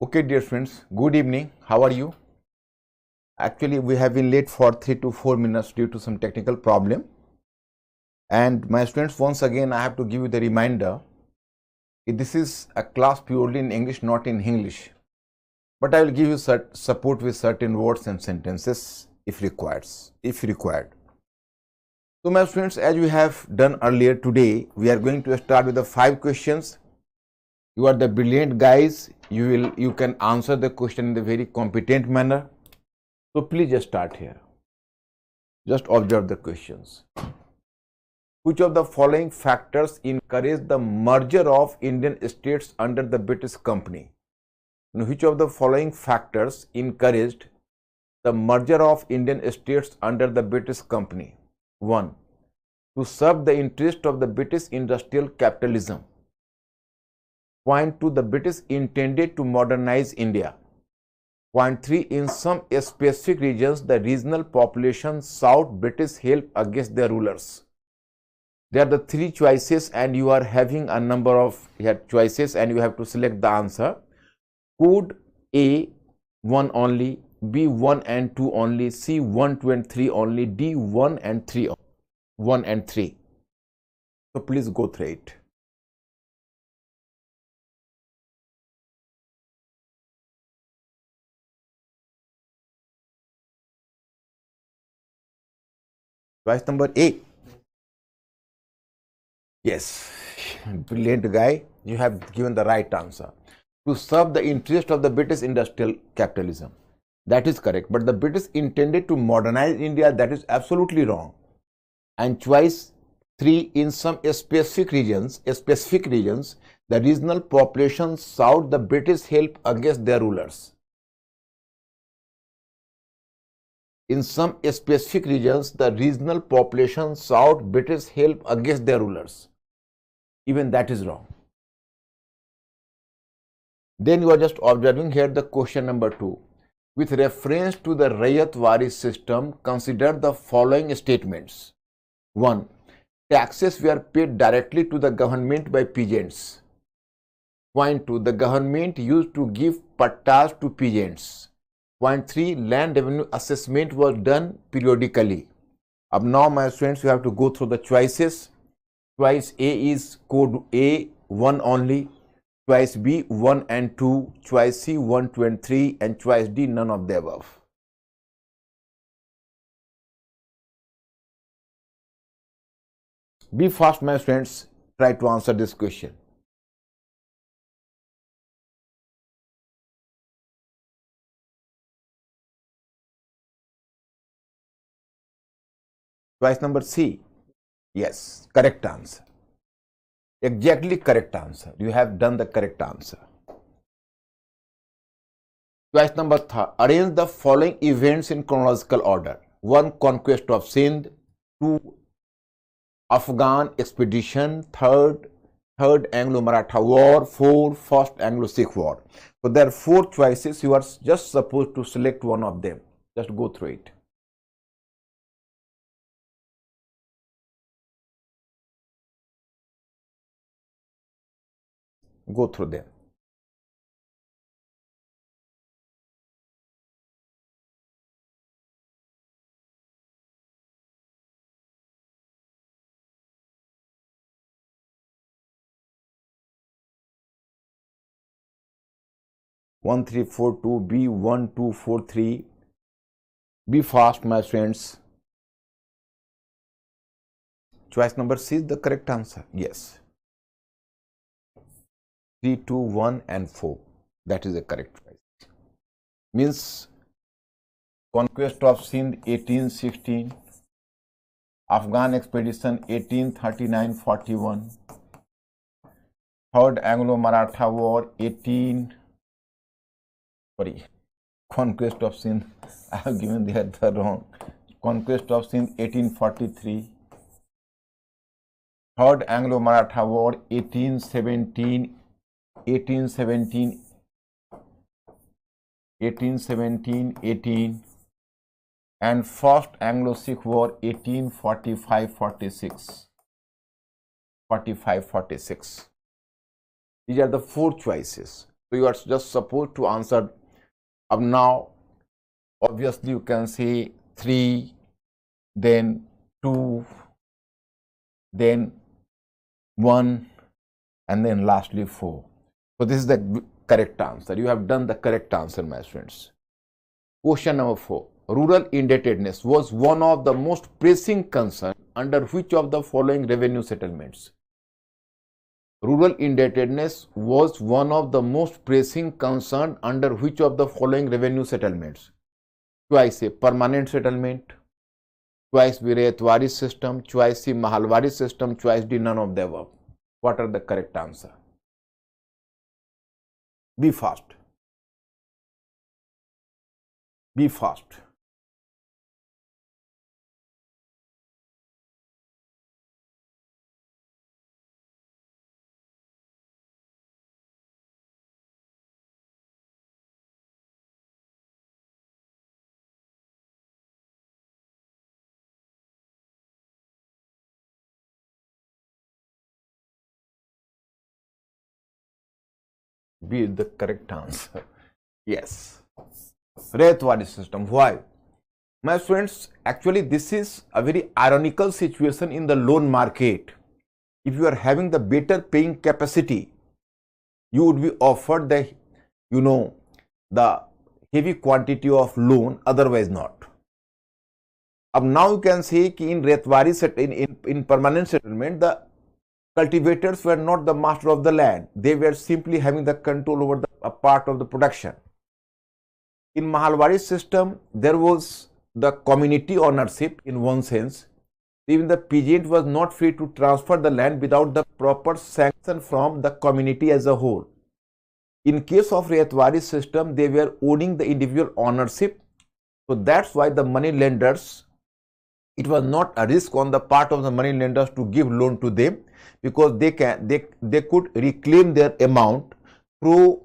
Okay, dear friends, good evening. How are you? Actually, we have been late for 3 to 4 minutes due to some technical problem. And my students, once again, I have to give you the reminder. This is a class purely in English, not in English. But I will give you support with certain words and sentences if required. So, my students, as we have done earlier today, we are going to start with the 5 questions. You are the brilliant guys. You can answer the question in a very competent manner. So please just start here. Just observe the questions. Which of the following factors encouraged the merger of Indian states under the British Company? Which of the following factors encouraged the merger of Indian states under the British Company? 1. To serve the interest of the British industrial capitalism. Point 2. The British intended to modernize India. Point 3. In some specific regions, the regional population sought British help against their rulers. There are the 3 choices and you are having a number of choices and you have to select the answer. Could A 1 only, B 1 and 2 only, C 1, 2 and 3 only, D 1 and 3. 1 and 3. So please go through it. Choice number A. Yes, brilliant guy. You have given the right answer. To serve the interest of the British industrial capitalism. That is correct. But the British intended to modernize India. That is absolutely wrong. And choice 3, in some specific regions, the regional population sought the British help against their rulers. In some specific regions, the regional population sought British help against their rulers. Even that is wrong. Then you are just observing here the question number 2. With reference to the Rayat Waris system, consider the following statements. 1. Taxes were paid directly to the government by peasants. Point 2. The government used to give pattas to peasants. Point 3. Land revenue assessment was done periodically. Now, my students, you have to go through the choices. Choice A is code A 1 only. Choice B 1 and 2. Choice C 1, 2 and 3. And choice D none of the above. Be fast, my friends. Try to answer this question. Choice number C. Yes, correct answer. Exactly correct answer. You have done the correct answer. Choice number 3. Arrange the following events in chronological order. 1. Conquest of Sindh. 2. Afghan expedition. 3rd Anglo-Maratha War. 4. First Anglo-Sikh War. So there are 4 choices. You are just supposed to select one of them. Just go through it. Go through them. One, 3, 4, 2, B 1, 2, 4, 3. Be fast, my friends. Choice number C is the correct answer. Yes. 3, 2, 1 and 4. That is the correct choice. Means conquest of Sindh 1816, Afghan expedition 1839-41, 3rd Anglo-Maratha War conquest of Sindh. I have given the wrong. Conquest of Sindh 1843, 3rd Anglo-Maratha War 1817, and First Anglo-Sikh War 1845-46. These are the 4 choices. So you are just supposed to answer. Up now, obviously you can say 3, then 2, then 1, and then lastly 4. So this is the correct answer. You have done the correct answer, my friends. Question number 4. Rural indebtedness was one of the most pressing concerns under which of the following revenue settlements? Rural indebtedness was one of the most pressing concern under which of the following revenue settlements? Choice A, permanent settlement. Choice B, Rayatwari system. Choice C, Mahalwari system. Choice D, none of the above. What are the correct answer? Be fast. Be fast. Be the correct answer. Yes. Rayatwari system. Why? My friends, actually this is a very ironical situation in the loan market. If you are having the better paying capacity, you would be offered the, the heavy quantity of loan, otherwise not. Now you can say that in Rayatwari in permanent settlement, the cultivators were not the master of the land. They were simply having the control over a part of the production. In Mahalwari system, there was the community ownership in one sense. Even the peasant was not free to transfer the land without the proper sanction from the community as a whole. In case of Rayatwari system, they were owning the individual ownership. So that's why the money lenders, it was not a risk on the part of the money lenders to give loan to them, because they could reclaim their amount through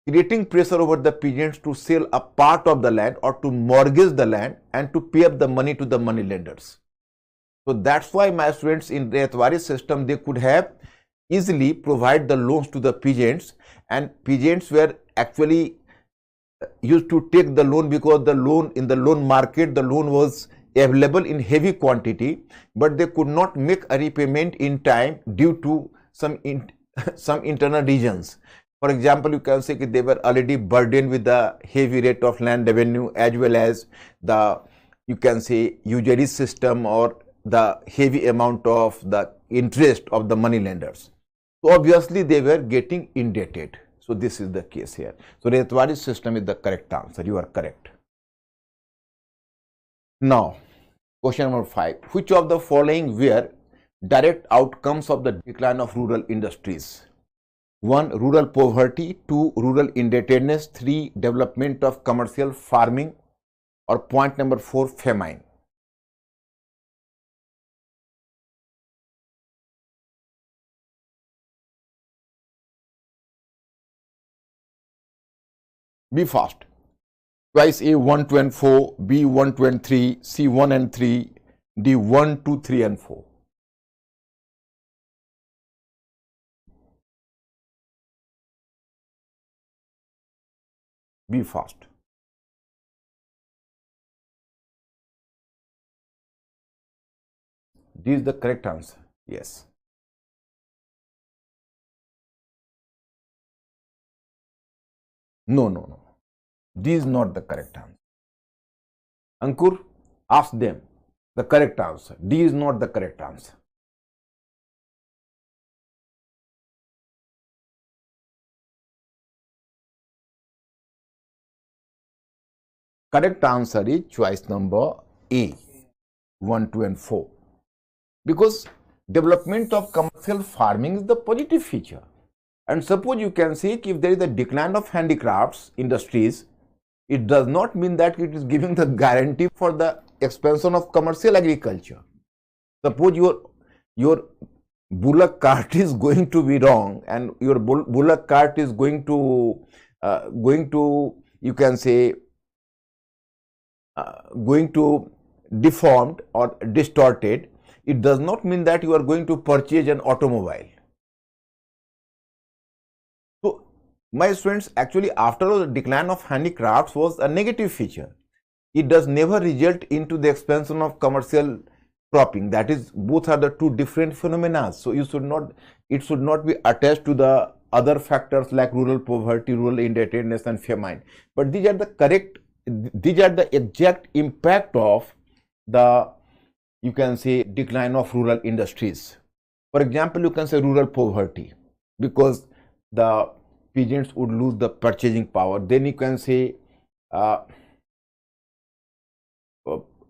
creating pressure over the peasants to sell a part of the land or to mortgage the land and to pay up the money to the money lenders. So that's why, my friends, in Rayatwari system, they could have easily provide the loans to the peasants, and peasants were actually used to take the loan because the loan in the loan market, the loan was available in heavy quantity, but they could not make a repayment in time due to some internal reasons. For example, you can say that they were already burdened with the heavy rate of land revenue, as well as the, you can say, usury system or the heavy amount of the interest of the money lenders. So obviously they were getting indebted. So this is the case here. So Rayatwari system is the correct answer. You are correct. Now, question number 5. Which of the following were direct outcomes of the decline of rural industries? 1. Rural poverty. 2. Rural indebtedness. 3. Development of commercial farming. Or point number 4, famine. Be fast. Choice A 1, 2 and 4, B 1, 2 and 3, C 1 and 3, D 1, 2, 3 and 4. Be fast. D is the correct answer. Yes. No. D is not the correct answer. Ankur, ask them the correct answer. D is not the correct answer. Correct answer is choice number A, 1, 2 and 4. Because development of commercial farming is the positive feature. And suppose you can see if there is a decline of handicrafts industries, it does not mean that it is giving the guarantee for the expansion of commercial agriculture. Suppose your bullock cart is going to be wrong, and your bullock cart is going to you can say going to deformed or distorted, it does not mean that you are going to purchase an automobile. So My students, actually after all, the decline of handicrafts was a negative feature. It does never result into the expansion of commercial cropping. That is, both are the two different phenomena. So it should not be attached to the other factors like rural poverty, rural indebtedness and famine. But these are the exact impact of the, you can say, decline of rural industries. For example, you can say rural poverty, because the peasants would lose the purchasing power. Then you can say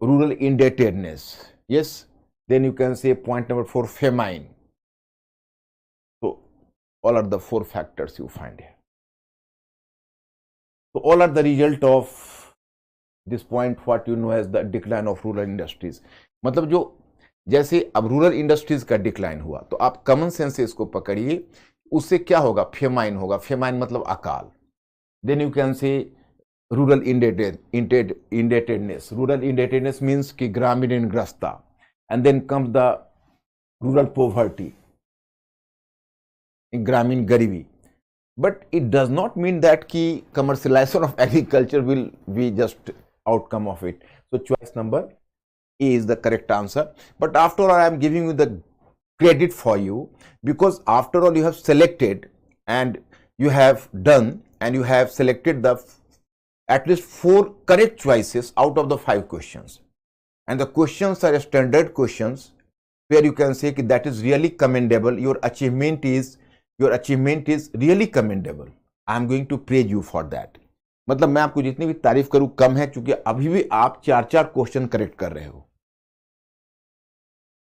rural indebtedness. Yes. Then you can say point number 4, famine. So all are the 4 factors you find here. So all are the result of this point, what you know as the decline of rural industries. मतलब जो जैसे अब rural industries का decline हुआ, तो आप common sense से इसको पकड़िए, उससे क्या होगा, फेमाइन होगा. फेमाइन मतलब अकाल. Then you can say rural indebtedness. Rural indebtedness means कि ग्रामीण ऋणग्रस्तता. And then comes the rural poverty, ग्रामीण गरीबी. But it does not mean that कि commercialization of agriculture will be just outcome of it. So choice number A is the correct answer. But after all, I am giving you the credit for you, because after all you have selected and you have done and you have selected the at least 4 correct choices out of the 5 questions. And the questions are standard questions where you can say that is really commendable. Your achievement is really commendable. I am going to praise you for that. मतलब मैं आपको जितनी भी तारीफ करूं कम है, क्योंकि अभी भी आप 4 क्वेश्चन करेक्ट कर रहे हो.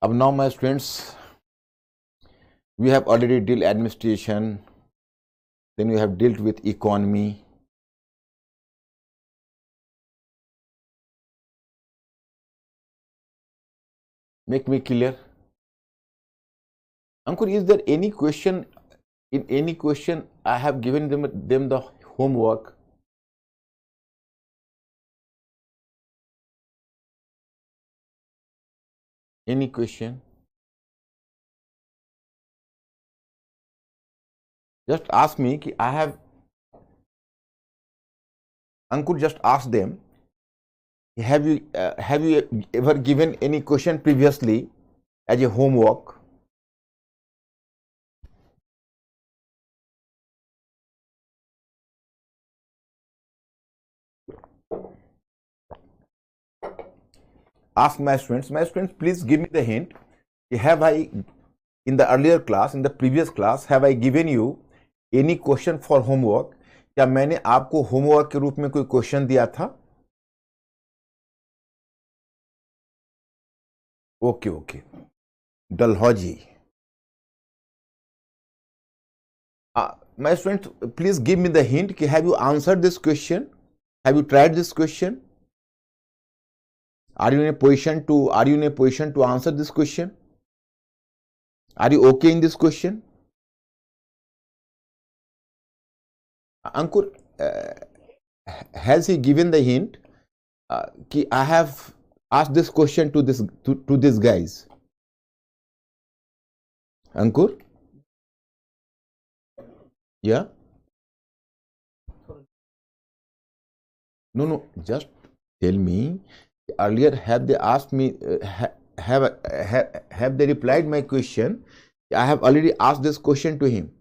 अब now my students, we have already dealt administration, then we have dealt with economy. Make me clear. Ankur, is there any question, in any question I have given them the homework? Any question? Just ask me कि I have, Ankur, just ask them, have you ever given any question previously as a homework? Ask my students, please give me the hint. Have I, in the earlier class, in the previous class, have I given you any question for homework? क्या मैंने आपको homework के रूप में कोई question दिया था? Okay. Dalhousie. My students, please give me the hint. Have you answered this question? Have you tried this question? Are you in a position to answer this question? Are you okay in this question? Ankur, has he given the hint? I have asked this question to these guys. Ankur? Yeah? No, just tell me. Earlier, have they asked me, have they replied my question? I have already asked this question to him.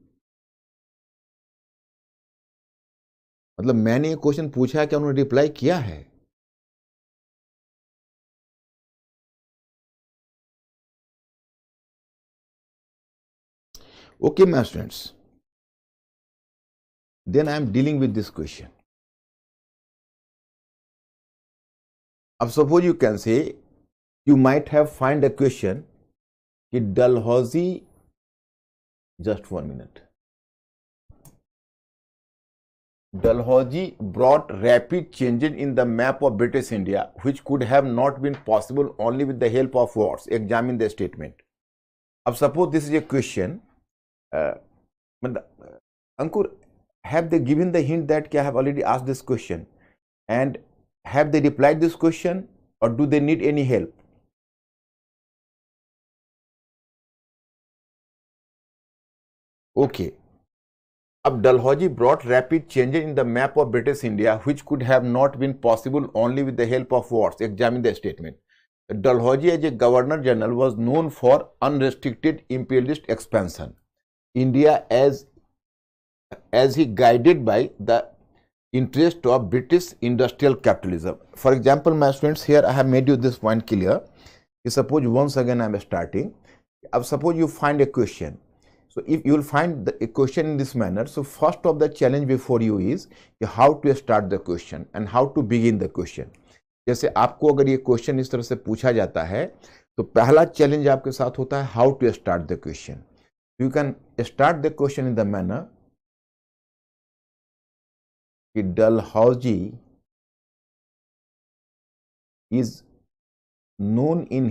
मतलब मैंने ये question पूछा है, क्या उन्होंने reply किया है? Okay, my students. Then I am dealing with this question. अब suppose you can say, you might have find a question कि Dalhousie, just 1 minute. Dalhousie brought rapid changes in the map of British India, which could have not been possible only with the help of words. Examine the statement. अब suppose this is a question. Ankur, have they given the hint that I have already asked this question? And have they replied this question, or do they need any help? Okay. अब Dalhousie brought rapid changes in the map of British India, which could have not been possible only with the help of words. Examine the statement. Dalhousie, as a Governor General, was known for unrestricted imperialist expansion. India, as he guided by the interest of British industrial capitalism. For example, my students, here I have made you this point clear. Suppose once again I am starting. Suppose you find a question. So if you will find a question in this manner, so first of the challenge before you is how to start the question and how to begin the question. जैसे आपको अगर ये question इस तरह से पूछा जाता है तो पहला चैलेंज आपके साथ होता है how to start the question. You can start the question in the manner कि Dalhousie is known in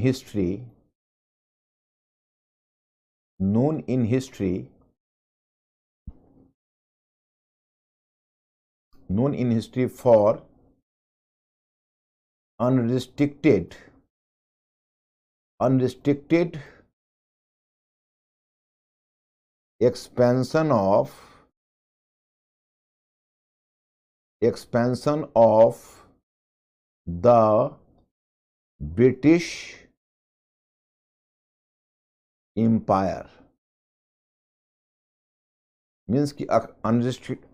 history for unrestricted expansion of the British Empire. Means ki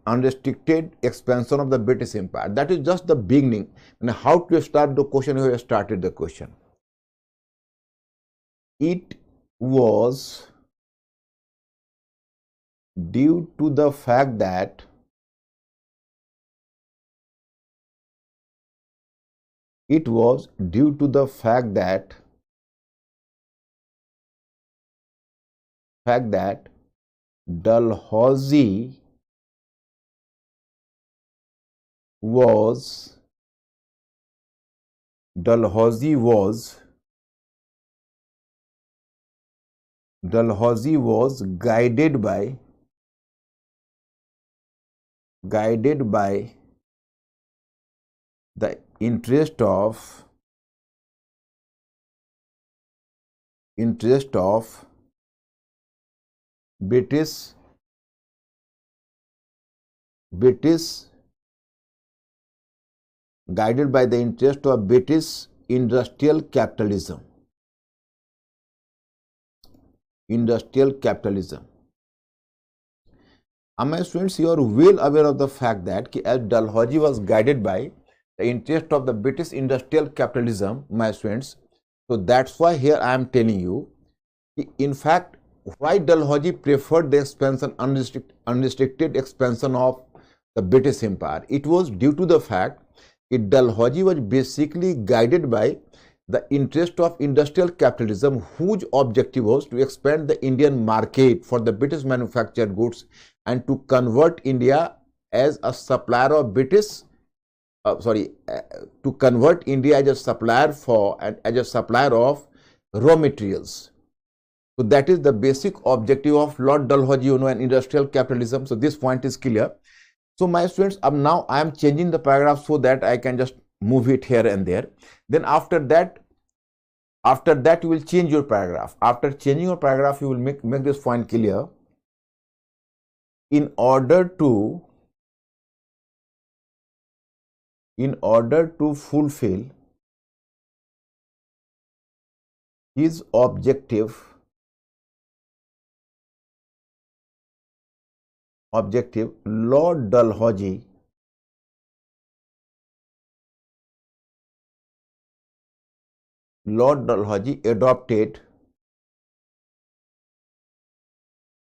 unrestricted expansion of the British Empire. That is just the beginning. And how to start the question? You have started the question. It was due to the fact that Dalhousie was guided by the interest of British guided by the interest of British industrial capitalism. My students, you are well aware of the fact that as Dalhousie was guided by the interest of the British industrial capitalism, my students, so that's why here I am telling you, in fact, why Dalhousie preferred the expansion, unrestricted expansion of the British Empire. It was due to the fact that Dalhousie was basically guided by the interest of industrial capitalism, whose objective was to expand the Indian market for the British manufactured goods and to convert India as a supplier of to convert India as a supplier of raw materials. So that is the basic objective of Lord Dalhousie, and industrial capitalism. So this point is clear. So my students, now I am changing the paragraph so that I can just move it here and there. Then after that you will change your paragraph. After changing your paragraph, you will make this point clear. In order to fulfill his objective, Lord Dalhousie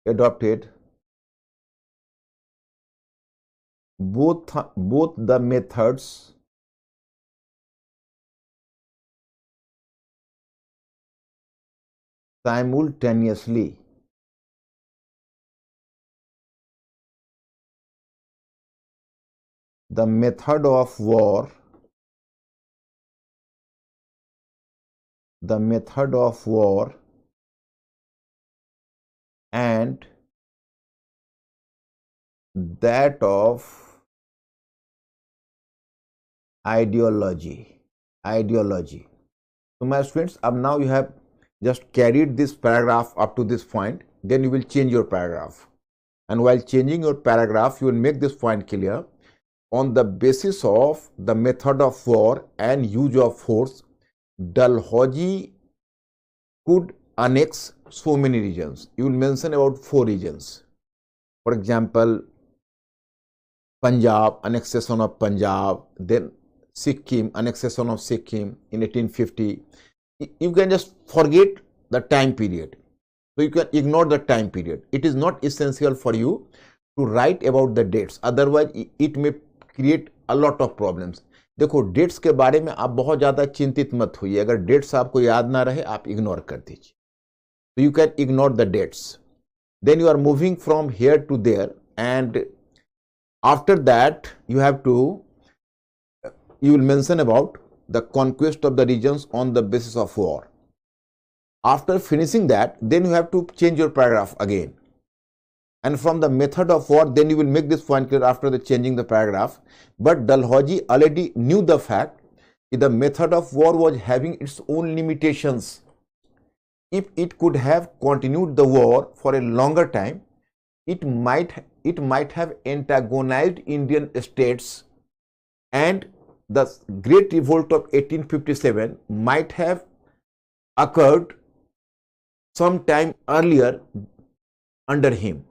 adopted both the methods simultaneously. The method of war and that of ideology. So my students, now you have just carried this paragraph up to this point, then you will change your paragraph and while changing your paragraph, you will make this point clear. On the basis of the method of war and use of force, Dalhousie could annex so many regions. You will mention about 4 regions. For example, Punjab, annexation of Punjab, then Sikkim, annexation of Sikkim in 1850. You can just forget the time period. So you can ignore the time period. It is not essential for you to write about the dates. Otherwise, it may create a lot of problems. देखो dates के बारे में आप बहुत ज़्यादा चिंतित मत होइए. अगर डेट्स आपको याद ना रहे आप इग्नोर कर दीजिए. So you can ignore the dates. Then you are moving from here to there, and after that you will mention about the conquest of the regions on the basis of war. After finishing that, then you have to change your paragraph again. And from the method of war, then you will make this point clear after the changing the paragraph. But Dalhousie already knew the fact that the method of war was having its own limitations. If it could have continued the war for a longer time, it might have antagonized Indian states, and the Great Revolt of 1857 might have occurred some time earlier under him.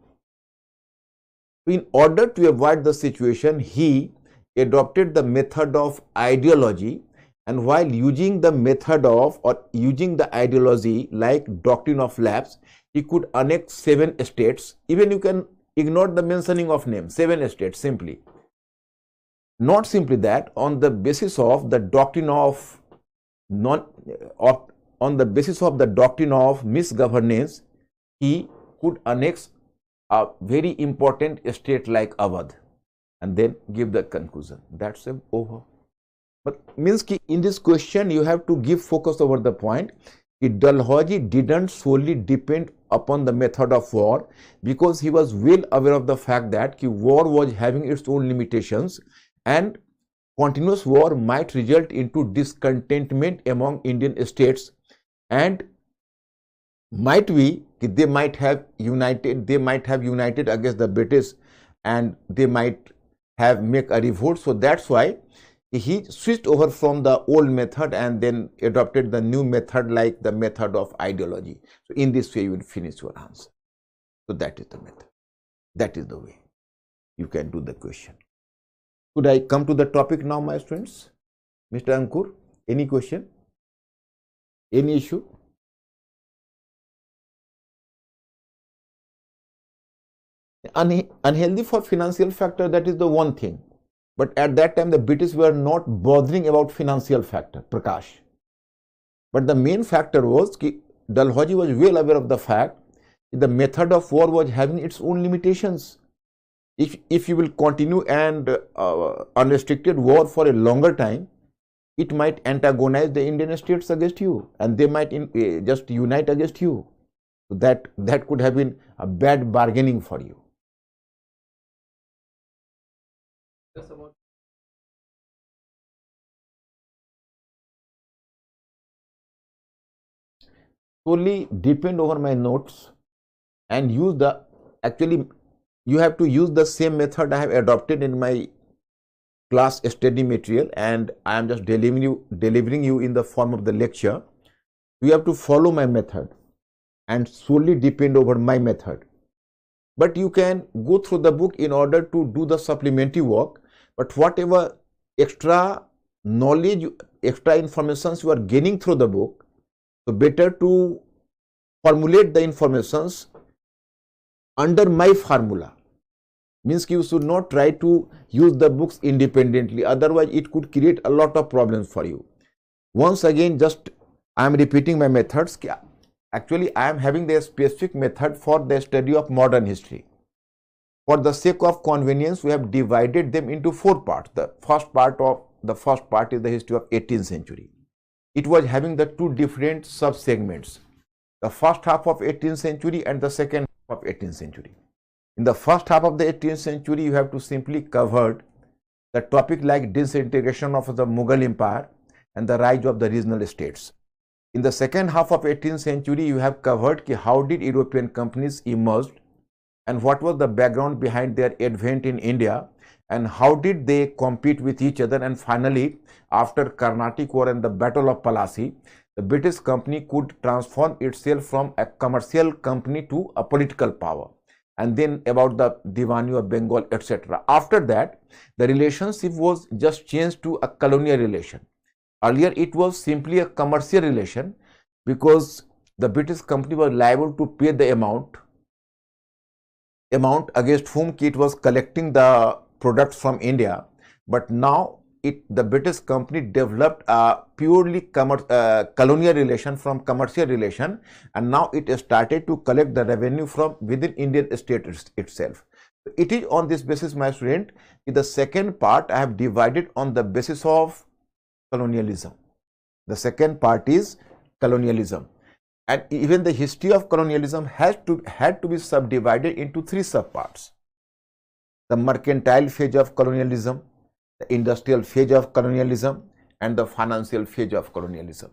In order to avoid the situation, he adopted the method of ideology, and while using the method of or using the ideology like doctrine of lapse, he could annex 7 states. Even you can ignore the mentioning of names, 7 states simply. Not simply that, on the basis of the doctrine of misgovernance, he could annex a very important state like Awadh and then give the conclusion. That's over. But means ki in this question you have to give focus over the point that Dalhousie didn't solely depend upon the method of war, because he was well aware of the fact that war was having its own limitations and continuous war might result into discontentment among Indian states, and might be they might have united against the British, and they might have make a revolt. So that's why he switched over from the old method and then adopted the new method like the method of ideology. So in this way you will finish your answer. So that is the method. That is the way you can do the question. Could I come to the topic now, my students? Mr. Ankur, any question? Any issue? Unhealthy for financial factor, that is the one thing. But at that time, the British were not bothering about financial factor, Prakash. But the main factor was that Dalhousie was well aware of the fact that the method of war was having its own limitations. If you will continue and unrestricted war for a longer time, it might antagonize the Indian states against you, and they might just unite against you. So that could have been a bad bargaining for you. Solely depend over my notes and use the, actually you have to use the same method I have adopted in my class study material, and I am just delivering you in the form of the lecture. You have to follow my method and solely depend over my method. But you can go through the book in order to do the supplementary work. But whatever extra knowledge, extra informations you are gaining through the book, so better to formulate the informations under my formula. Means you should not try to use the books independently, otherwise it could create a lot of problems for you. Once again, just I am repeating my methods. Actually, I am having the specific method for the study of modern history. For the sake of convenience, we have divided them into 4 parts. The first part is the history of 18th century. It was having the 2 different sub-segments, the first half of 18th century and the second half of 18th century. In the first half of the 18th century, you have to simply cover the topic like disintegration of the Mughal Empire and the rise of the regional states. In the second half of 18th century, you have covered how did European companies emerged and what was the background behind their advent in India, and how did they compete with each other. And finally, after Carnatic War and the Battle of Plassey, the British company could transform itself from a commercial company to a political power. And then about the Diwani of Bengal, etc. After that, the relationship was just changed to a colonial relation. Earlier, it was simply a commercial relation because the British company was liable to pay the amount against whom it was collecting the products from India. But now the British company developed a purely colonial relation from commercial relation, and now it started to collect the revenue from within Indian state itself. It is on this basis, my student, in the second part I have divided on the basis of colonialism. The second part is colonialism, and even the history of colonialism had to be subdivided into three subparts: the mercantile phase of colonialism, the industrial phase of colonialism, and the financial phase of colonialism,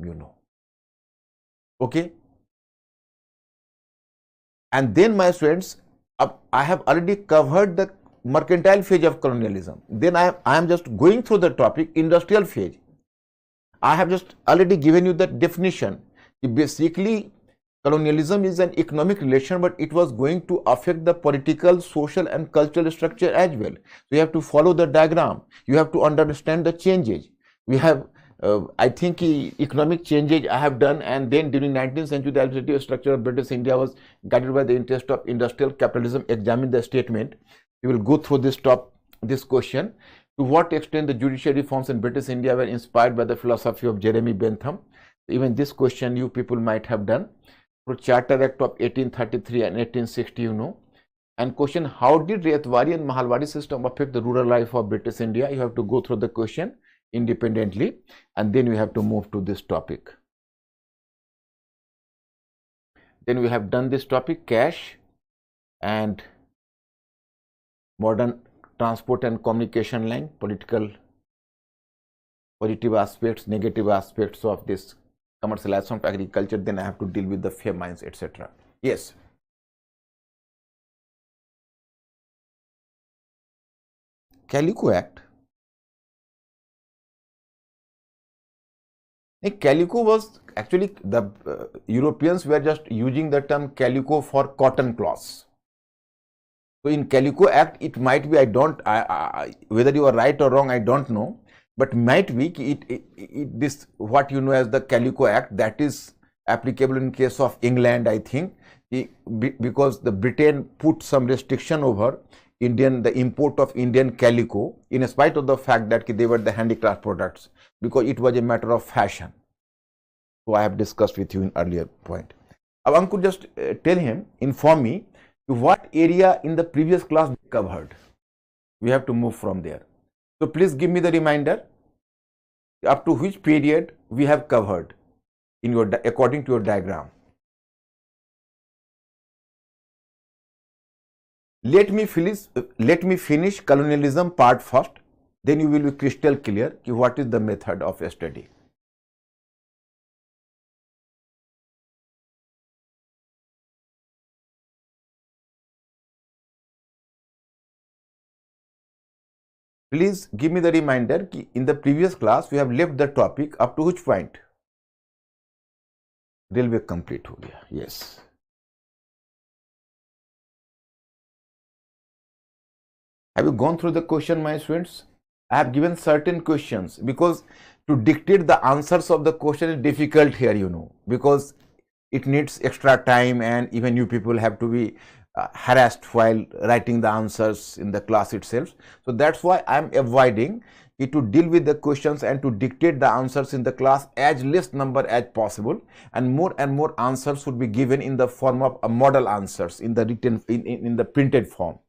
Okay. And then, my students, I have already covered the mercantile phase of colonialism. Then I am just going through the topic industrial phase. I have just already given you the definition. Basically, colonialism is an economic relation, but it was going to affect the political, social, and cultural structure as well. So you have to follow the diagram. You have to understand the changes. We have, I think, economic changes I have done, and then during 19th century, the administrative structure of British India was guided by the interest of industrial capitalism. Examine the statement. We will go through this question. To what extent the judicial reforms in British India were inspired by the philosophy of Jeremy Bentham? Even this question you people might have done. For Charter Act of 1833 and 1860, And question, how did Rayatwari and Mahalwadi system affect the rural life of British India? You have to go through the question independently, and then we have to move to this topic. Then we have done this topic, cash and modern transport and communication line, positive aspects, negative aspects of this commercialization of agriculture. Then I have to deal with the famines, etc. Yes. Calico Act. Calico was actually, the Europeans were just using the term calico for cotton cloths. So in Calico Act, it might be, whether you are right or wrong, I don't know, but might be this what you know as the Calico Act, that is applicable in case of England, I think, because the Britain put some restriction over the import of Indian calico, in spite of the fact that they were the handicraft products, because it was a matter of fashion. So I have discussed with you in earlier point. Now, Ankur, just inform me what area in the previous class we covered. We have to move from there. So please give me the reminder up to which period we have covered in your according to your diagram. Let me finish colonialism part first, then you will be crystal clear what is the method of study. Please give me the reminder in the previous class we have left the topic up to which point? Railway complete ho gaya. Yes. Have you gone through the question, my students? I have given certain questions because to dictate the answers of the question is difficult here, because it needs extra time, and even you people have to be harassed while writing the answers in the class itself. So that's why I am avoiding it to deal with the questions and to dictate the answers in the class as less number as possible, and more answers should be given in the form of model answers in the written in the printed form.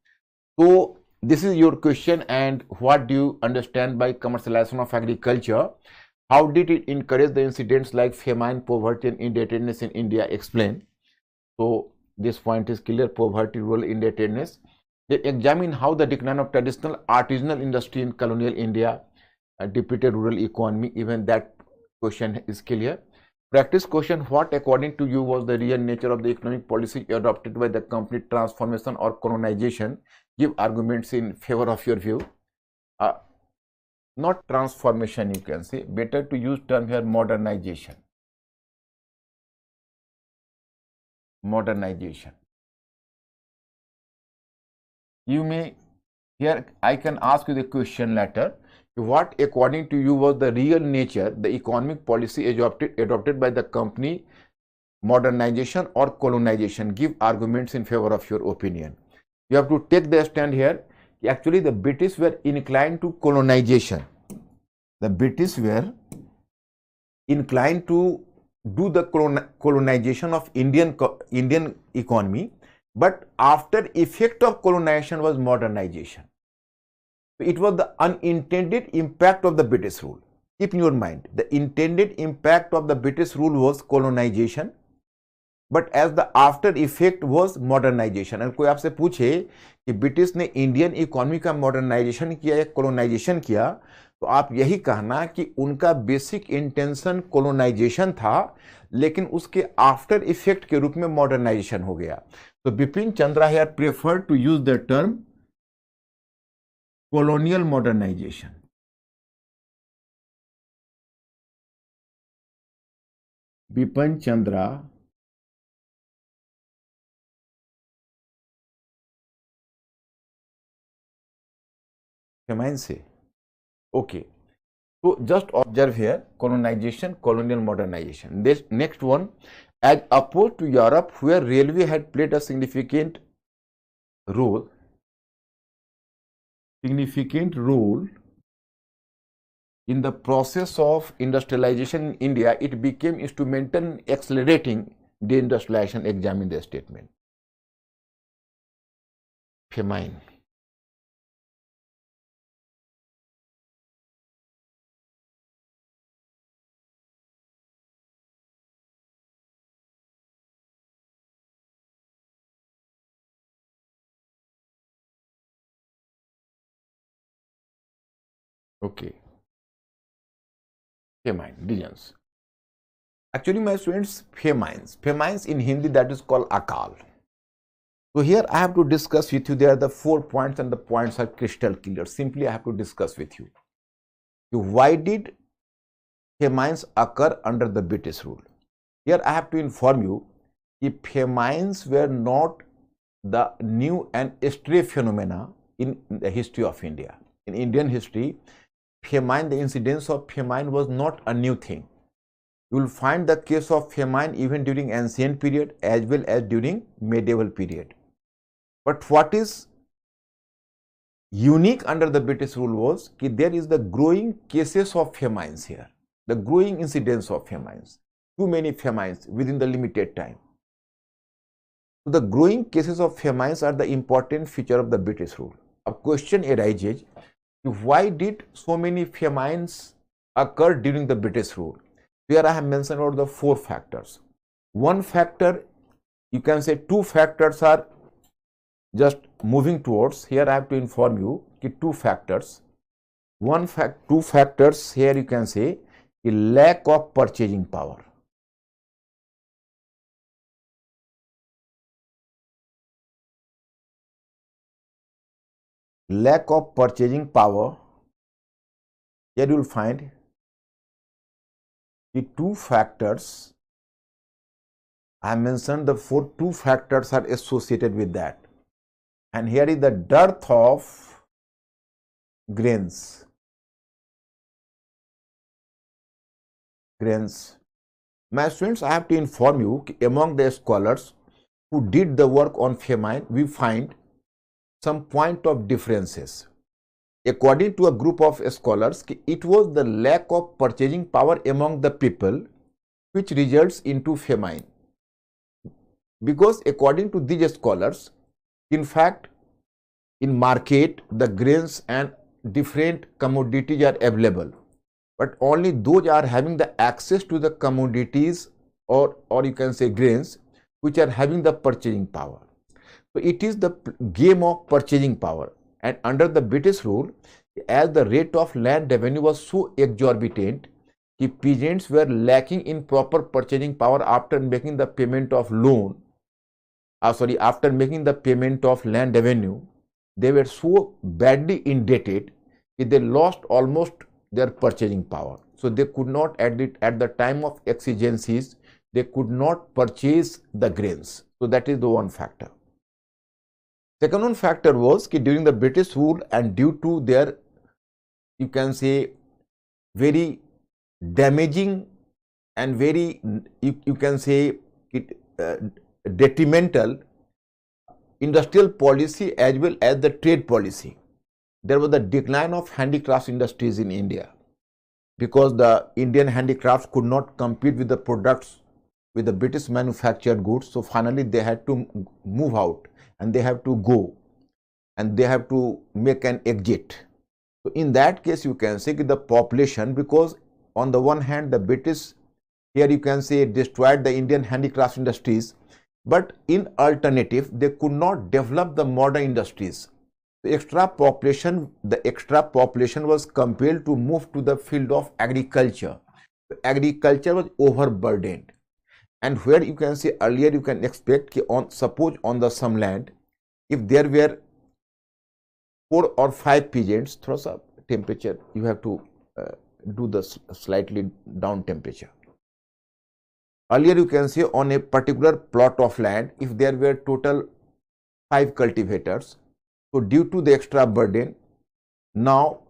So this is your question, and what do you understand by commercialization of agriculture? How did it encourage the incidents like famine, poverty, and indebtedness in India? Explain. So this point is clear: poverty, rural indebtedness. They examine how the decline of traditional artisanal industry in colonial India depleted rural economy. Even that question is clear. Practice question: what according to you was the real nature of the economic policy adopted by the company transformation or colonization? Give arguments in favor of your view. Not transformation, you can say. Better to use term here modernization. Modernization. You may, here I can ask you the question later. What according to you was the real nature, the economic policy adopted by the company modernization or colonization? Give arguments in favor of your opinion. You have to take the stand here. Actually, the British were inclined to colonization. The British were inclined to do the colonization of Indian economy, but after effect of colonization was modernization. It was the unintended impact of the British rule. Keep in your mind, the intended impact of the British rule was colonization, but as the after effect was modernization. अगर कोई आपसे पूछे कि British ने Indian economy का modernisation किया या colonisation किया, तो आप यही कहना कि उनका बेसिक इंटेंशन कोलोनाइजेशन था, लेकिन उसके आफ्टर इफेक्ट के रूप में मॉडर्नाइजेशन हो गया. तो Bipin Chandra here preferred to use the term colonial modernization. Bipin Chandra Femin से. Okay. So just observe here colonization, colonial modernization. This next one, as opposed to Europe, where railway had played a significant role in the process of industrialization in India, it became instrumental in accelerating deindustrialization. Examine the statement. Femin. Okay. Famine, regions. Actually, my students, famines in Hindi, that is called akal. So here I have to discuss with you. There are the 4 points and the points are crystal clear. Simply I have to discuss with you. Why did famines occur under the British rule? Here I have to inform you that famines were not the new and stray phenomena in the history of India. In Indian history, famine, the incidence of famine was not a new thing. You will find the case of famine even during ancient period as well as during medieval period. But what is unique under the British rule was that there is the growing cases of famines here, the growing incidence of famines, too many famines within the limited time. So the growing cases of famines are the important feature of the British rule. A question arises, why did so many famines occur during the British rule? Here I have mentioned about the 4 factors. One factor, you can say 2 factors are just moving towards. Here I have to inform you that 2 factors. 2 factors here you can say the lack of purchasing power. Lack of purchasing power. Here you will find the 2 factors. I mentioned the 2 factors are associated with that. And here is the dearth of grains. My students, I have to inform you, among the scholars who did the work on famine, we find some point of differences. According to a group of scholars, it was the lack of purchasing power among the people which results into famine. Because according to these scholars, in fact, in market, the grains and different commodities are available, but only those are having the access to the commodities or you can say grains which are having the purchasing power. So it is the game of purchasing power. And under the British rule, as the rate of land revenue was so exorbitant, कि peasants were lacking in proper purchasing power after making the payment of loan, after making the payment of land revenue. They were so badly indebted that they lost almost their purchasing power. So they could not, at the time of exigencies, they could not purchase the grains. So that is the one factor. Second one factor was that during the British rule and due to their, you can say, very damaging and very, you can say, detrimental industrial policy as well as the trade policy, there was a decline of handicrafts industries in India, because the Indian handicrafts could not compete with the products, with the British manufactured goods. So finally they had to move out and they have to go and they have to make an exit. So in that case, you can say that the population, because on the one hand the British, here you can say, destroyed the Indian handicraft industries, but in alternative they could not develop the modern industries. The extra population was compelled to move to the field of agriculture. The agriculture was overburdened, and where you can say earlier you can expect suppose on some land, if there were 4 or 5 peasants, thoda sa temperature you have to do the slightly down temperature. Earlier you can say on a particular plot of land, if there were total 5 cultivators, so due to the extra burden, now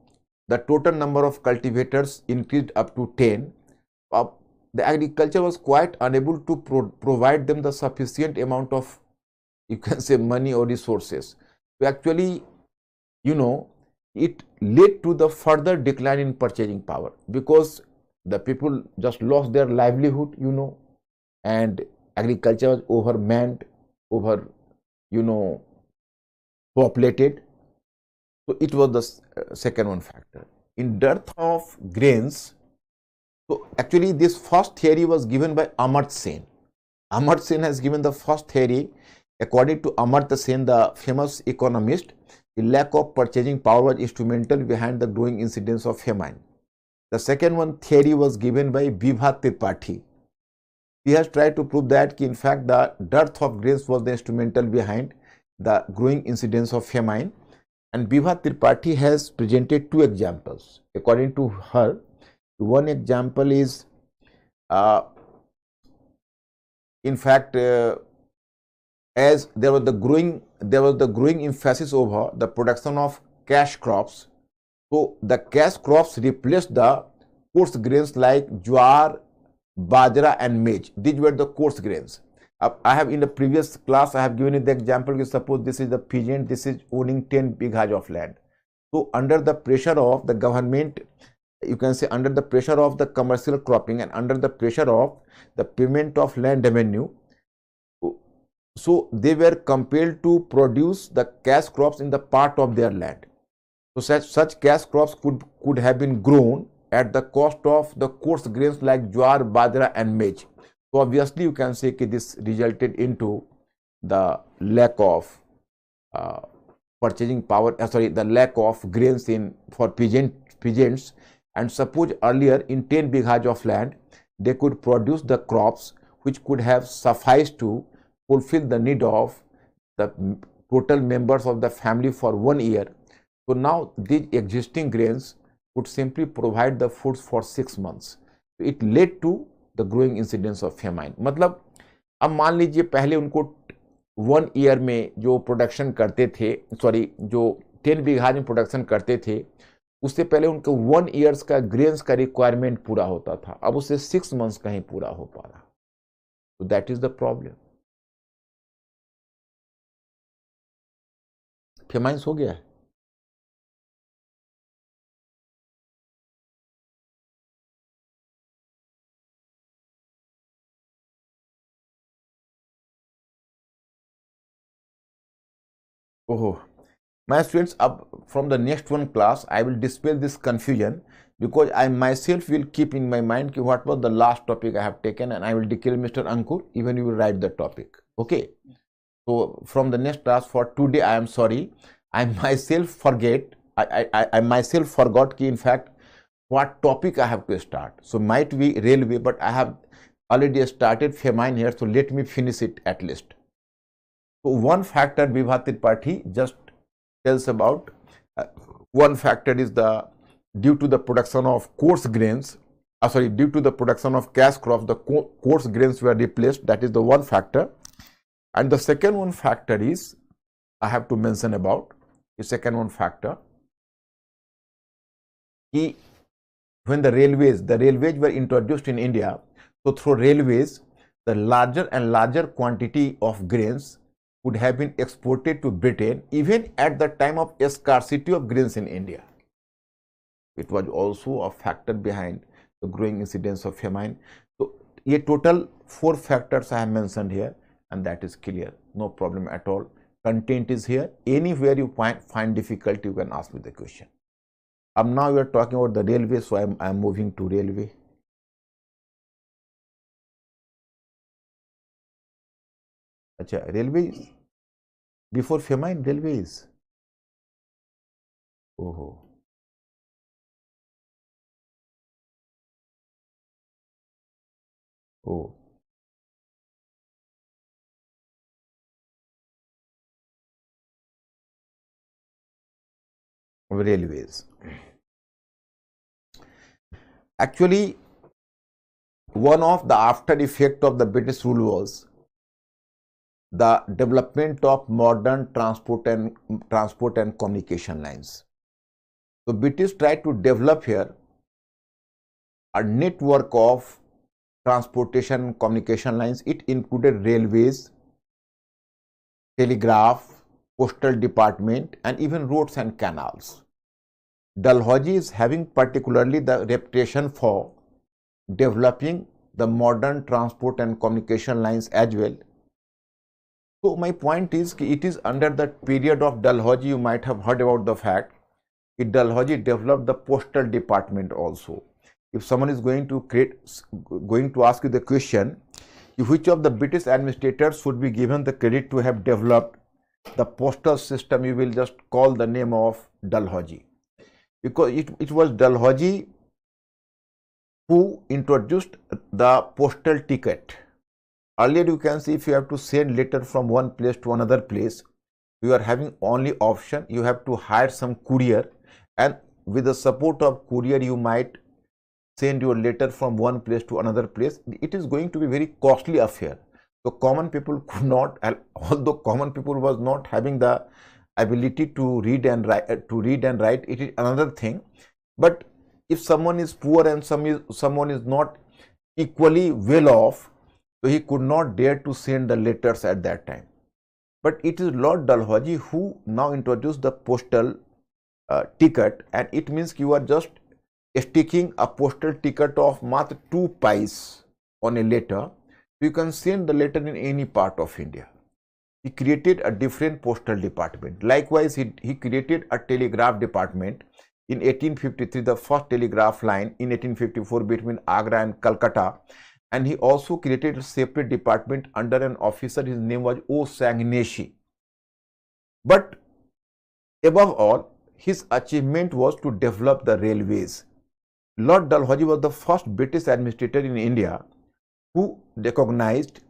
the total number of cultivators increased up to 10. The agriculture was quite unable to provide them the sufficient amount of, you can say, money or resources. So actually, you know, it led to the further decline in purchasing power, because the people just lost their livelihood, you know, and agriculture was overmanned, populated. So it was the second one factor. In dearth of grains, so actually this first theory was given by Amartya Sen. Amartya Sen has given the first theory. According to Amartya Sen, the famous economist, the lack of purchasing power was instrumental behind the growing incidence of famine. The second one theory was given by Bibha Tripathi. He has tried to prove that in fact the dearth of grains was the instrumental behind the growing incidence of famine. And Bibha Tripathi has presented 2 examples. According to her, one example is, in fact, as there was the growing emphasis over the production of cash crops. So the cash crops replaced the coarse grains like jowar, bajra and maize. These were the coarse grains. I have, in the previous class, I have given you the example. Suppose this is the peasant, this is owning 10 bighas of land. So under the pressure of the government, you can say under the pressure of the commercial cropping and under the pressure of the payment of land revenue, so they were compelled to produce the cash crops in the part of their land. So such cash crops could have been grown at the cost of the coarse grains like jowar, bajra and maize. So obviously you can say that this resulted into the lack of purchasing power, the lack of grains for peasants. And suppose earlier in 10 bighas of land, they could produce the crops which could have sufficed to fulfill the need of the total members of the family for 1 year. So now these existing grains would simply provide the foods for 6 months. It led to the growing incidence of famine. मतलब अब मान लीजिए पहले उनको 1 year में जो production करते थे, जो 10 बीघा में प्रोडक्शन करते थे, उससे पहले उनको 1 ईयर्स का ग्रेन्स का रिक्वायरमेंट पूरा होता था. अब उससे 6 मंथ्स का ही पूरा हो पा रहा. So that is the problem. Famines हो गया है. Oh, my students, from the next one class, I will dispel this confusion, because I myself will keep in my mind what was the last topic I have taken, and I will declare Mr. Ankur, even you will write the topic. Okay. So from the next class, for today, I am sorry. I myself forget. I myself forgot in fact what topic I have to start. So might be railway, but I have already started famine here, so let me finish it at least. So one factor Vibha Tripathi just tells about, one factor is the due to the production of coarse grains, due to the production of cash crops, the coarse grains were replaced. That is the one factor. And the second one factor is, I have to mention about the second one factor. When the railways were introduced in India, so through railways, the larger and larger quantity of grains would have been exported to Britain, even at the time of scarcity of grains in India. It was also a factor behind the growing incidence of famine. So, a total 4 factors I have mentioned here, and that is clear. No problem at all. Content is here. Anywhere you find difficulty, you can ask me the question. Now we are talking about the railway, so I am moving to railway. Acha, railways. Before famine, railways. Oh. Oh. Railways. Actually, one of the after effect of the British rule was the development of modern transport and communication lines. So British tried to develop here a network of transportation and communication lines. It included railways, telegraph, postal department, and even roads and canals. Dalhousie is having particularly the reputation for developing the modern transport and communication lines as well. So my point is, it is under that period of Dalhousie, you might have heard about the fact that Dalhousie developed the postal department also. If someone is going to ask you the question, which of the British administrators should be given the credit to have developed the postal system, you will just call the name of Dalhousie, because it was Dalhousie who introduced the postal ticket. Earlier, you can see, if you have to send letter from one place to another place, you are having only option, you have to hire some courier, and with the support of courier, you might send your letter from one place to another place. It is going to be very costly affair. So common people could not, although common people was not having the ability to read and write, it is another thing. But if someone is poor and someone is not equally well off, so he could not dare to send the letters at that time. But it is Lord Dalhousie who now introduced the postal ticket, and it means you are just sticking a postal ticket of math 2 pies on a letter. You can send the letter in any part of India. He created a different postal department. Likewise, he created a telegraph department. In 1853, the first telegraph line, in 1854 between Agra and Calcutta. And he also created a separate department under an officer. His name was O. Sangneshi. But above all, his achievement was to develop the railways. Lord Dalhousie was the first British administrator in India who recognized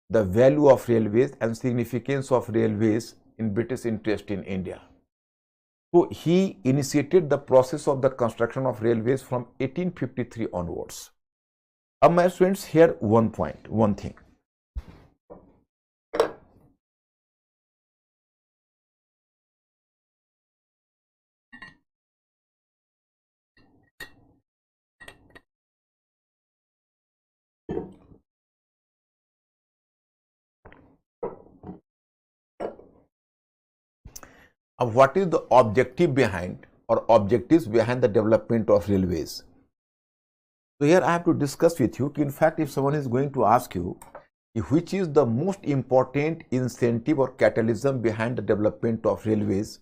the value of railways and significance of railways in British interest in India. So he initiated the process of the construction of railways from 1853 onwards. My students, here one thing. What is the objective behind or objectives behind the development of railways? So here I have to discuss with you. In fact, if someone is going to ask you which is the most important incentive or catalysm behind the development of railways,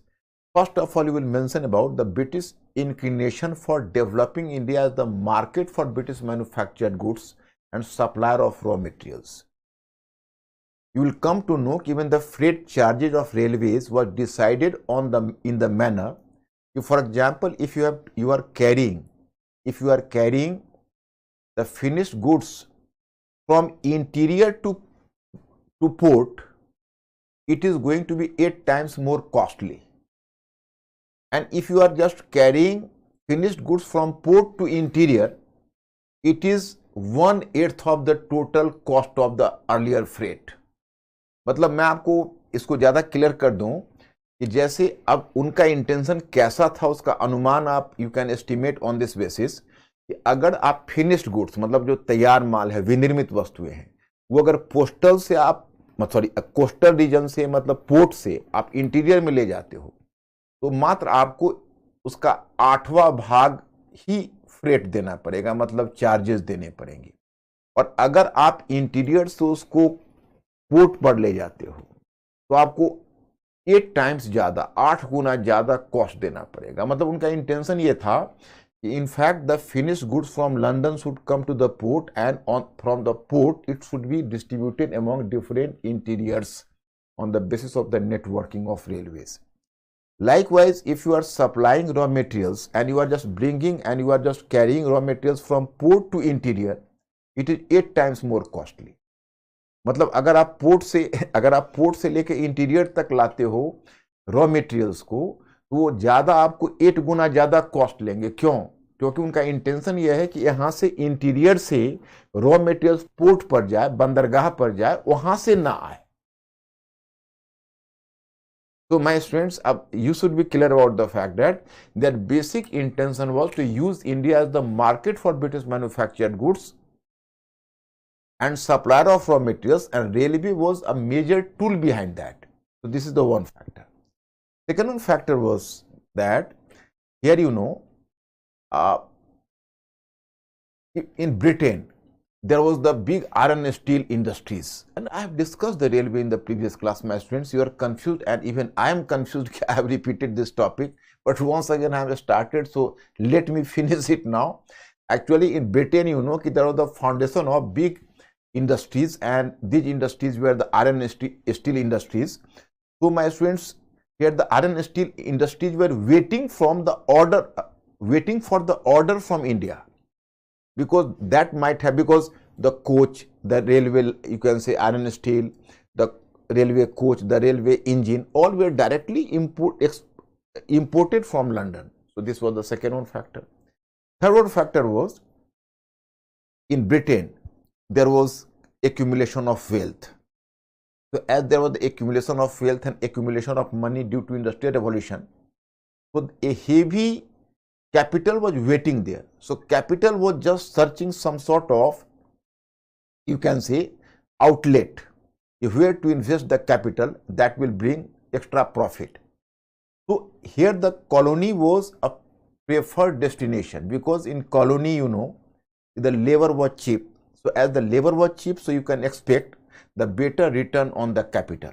first of all, you will mention about the British inclination for developing India as the market for British manufactured goods and supplier of raw materials. You will come to know even the freight charges of railways was decided on in the manner. For example, if you are carrying if you are carrying the finished goods from interior to port, it is going to be 8 times more costly. And if you are just carrying finished goods from port to interior, it is 1/8 of the total cost of the earlier freight. मतलब मैं आपको इसको ज़्यादा clear कर दूं कि जैसे अब उनका इंटेंशन कैसा था उसका अनुमान आप you can estimate on this basis कि अगर आप फिनिश्ड गुड्स मतलब जो तैयार माल है, विनिर्मित वस्तुएं हैं, वो अगर पोस्टल से आप कोस्टल रीजन से मतलब पोर्ट से आप इंटीरियर में ले जाते हो तो मात्र आपको उसका 8वां भाग ही फ्रेट देना पड़ेगा, मतलब चार्जेस देने पड़ेंगे। और अगर आप इंटीरियर से उसको पोर्ट पर ले जाते हो तो आपको 8 टाइम्स ज़्यादा, 8 गुना ज़्यादा कॉस्ट देना पड़ेगा। मतलब उनका इंटेंशन ये था कि in fact the finished goods from London should come to the port and from the port it should be distributed among different interiors on the basis of the networking of railways. Likewise, if you are supplying raw materials and you are just bringing and you are just carrying raw materials from port to interior, it is 8 times more costly. मतलब अगर आप port से लेके interior तक लाते हो raw materials को तो वो ज़्यादा आपको 8 गुना ज़्यादा कॉस्ट लेंगे। क्यों? क्योंकि उनका इंटेंशन ये है कि यहाँ से इंटीरियर से रॉ मटेरियल्स पोर्ट पर जाए, बंदरगाह पर जाए, वहाँ से ना आए। So my students, you should be clear about the fact that their basic intention was to use India as the market for British manufactured goods and supplier of raw materials, and railway was a major tool behind that. So this is the one factor. Second one factor was that here in Britain there was the big iron and steel industries, and I have discussed the railway in the previous class. My students, you are confused and even I am confused. I have repeated this topic, but once again I have started, so let me finish it now. Actually in Britain there was the foundation of big industries, and these industries were the iron and steel industries. So my students, here the iron and steel industries were waiting for the order from India, because that might have, because the coach, the railway, you can say iron and steel, the railway coach, the railway engine, all were directly imported from London. So this was the second one factor. Third one factor was in Britain there was accumulation of wealth. So as there was the accumulation of wealth and accumulation of money due to industrial revolution, so a heavy capital was waiting there. So capital was just searching some sort of, you can say, outlet, where to invest the capital that will bring extra profit. So here the colony was a preferred destination, because in colony the labor was cheap. So as the labor was cheap, so you can expect the better return on the capital.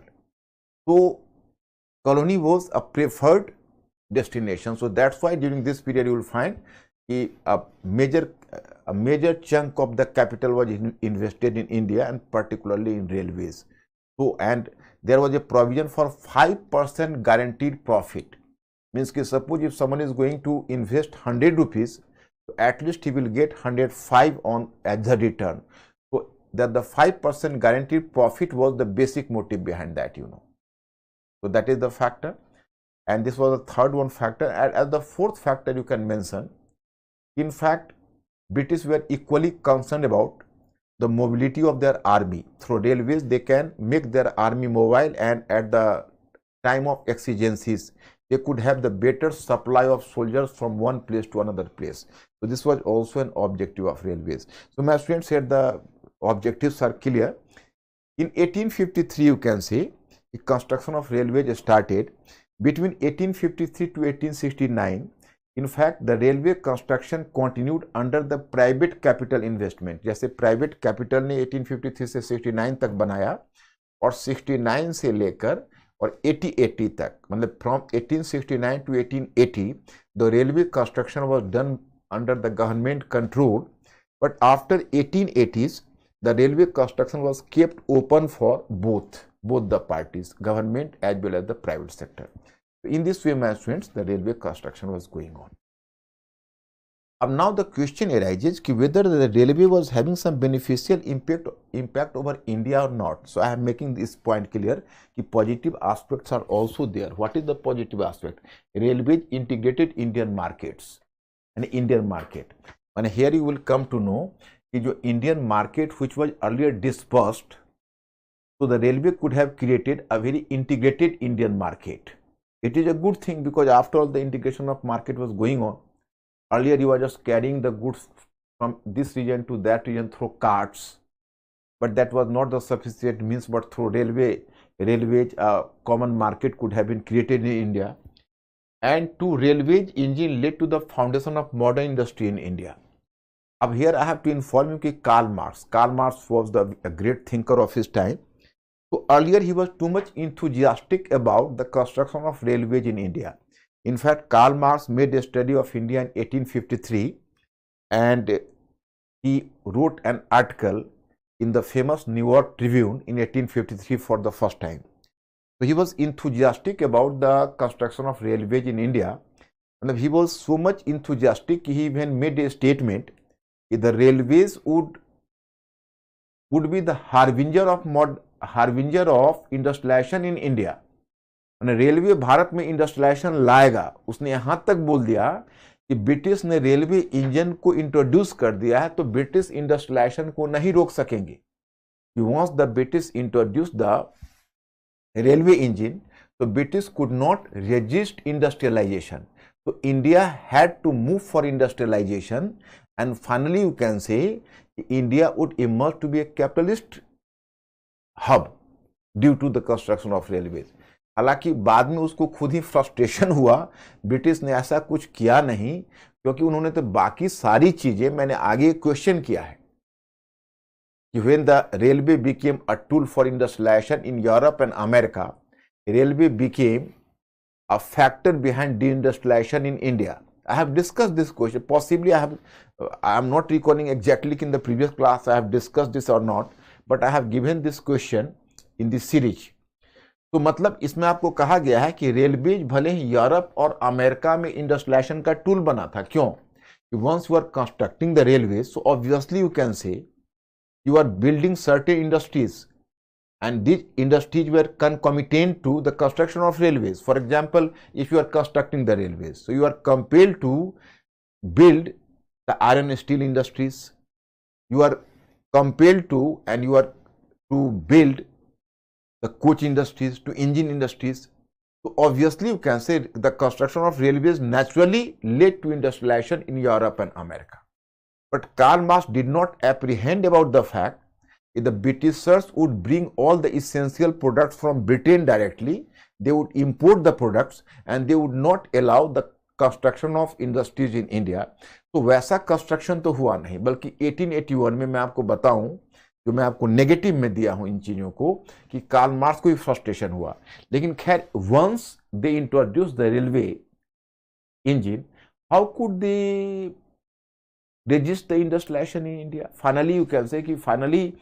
So colony was a preferred destination. So that's why during this period you will find a major chunk of the capital was invested in India, and particularly in railways. So and there was a provision for 5% guaranteed profit. Means कि suppose if someone is going to invest 100 rupees, at least he will get 105 on as the return. So that the 5% guaranteed profit was the basic motive behind that. So that is the factor, and this was the third one factor. And as the fourth factor you can mention, in fact British were equally concerned about the mobility of their army. Through railways they can make their army mobile, and at the time of exigencies they could have the better supply of soldiers from one place to another place. So this was also an objective of railways. So my students, here the objectives are clear. In 1853 you can say the construction of railways started. Between 1853 to 1869, in fact the railway construction continued under the private capital investment. जैसे private capital ने 1853 से 69 तक बनाया, और 69 से लेकर और 1880 तक, मतलब from 1869 to 1880 the railway construction was done under the government control. But after 1880s the railway construction was kept open for both the parties, government as well as the private sector. In this way, my students, the railway construction was going on. now the question arises कि whether the railway was having some beneficial impact over India or not. So I am making this point clear कि positive aspects are also there. What is the positive aspect? Railways integrated Indian markets and Indian market. And here you will come to know कि जो Indian market which was earlier dispersed, so the railway could have created a very integrated Indian market. It is a good thing because after all the integration of market was going on. Earlier you were just carrying the goods from this region to that region through carts, but that was not the sufficient means, but through railways a common market could have been created in India. And two railways engine led to the foundation of modern industry in India. Now here I have to inform you that Karl Marx was a great thinker of his time. So earlier he was too much enthusiastic about the construction of railways in India. In fact, Karl Marx made a study of India in 1853 and he wrote an article in the famous New York Tribune in 1853 for the first time. So he was enthusiastic about the construction of railways in India, and he was so much enthusiastic he even made a statement that the railways would be the harbinger of industrialization in India. Railway Bharat में industrialisation लाएगा. उसने यहां तक बोल दिया कि British ने railway engine को इंट्रोड्यूस कर दिया है तो ब्रिटिश इंडस्ट्रियलाइजेशन को नहीं रोक सकेंगे. Once the British introduce the railway engine तो British could not resist industrialisation. तो India had to move for industrialisation and finally you can say India would emerge to be a capitalist hub due to the construction of railways. हालांकि बाद में उसको खुद ही frustration हुआ, British ने ऐसा कुछ किया नहीं क्योंकि उन्होंने तो बाकी सारी चीजें, मैंने आगे क्वेश्चन किया है कि when the railway became a tool for industrialization in Europe and America, railway became a factor behind deindustrialization in India. I have discussed this question. Possibly I am not recalling exactly in the previous class I have discussed this or not, but I have given this question in this series. तो मतलब इसमें आपको कहा गया है कि railways भले ही Europe और अमेरिका में इंडस्ट्रियलाइजेशन का टूल बना था. क्यों? Once you are constructing the railways, so obviously you can say you are building certain industries, and these industries were concomitant to the construction of railways. For example, if you are constructing the railways, so you are compelled to build the iron and steel industries, you are compelled to, and you are to build the coach industries, to engine industries. So obviously you can say the construction of railways naturally led to industrialization in Europe and America. But Karl Marx did not apprehend about the fact if the Britishers would bring all the essential products from Britain directly, they would import the products and they would not allow the construction of industries in India. तो वैसा construction तो हुआ नहीं, बल्कि 1881 में मैं आपको बताऊं, जो मैं आपको नेगेटिव में दिया हूं इन चीजों को, कि कार्ल मार्क्स को भी फ्रस्ट्रेशन हुआ. लेकिन खैर once they introduce the railway engine, how could they resist the industrialization in India? Finally, you can say कि finally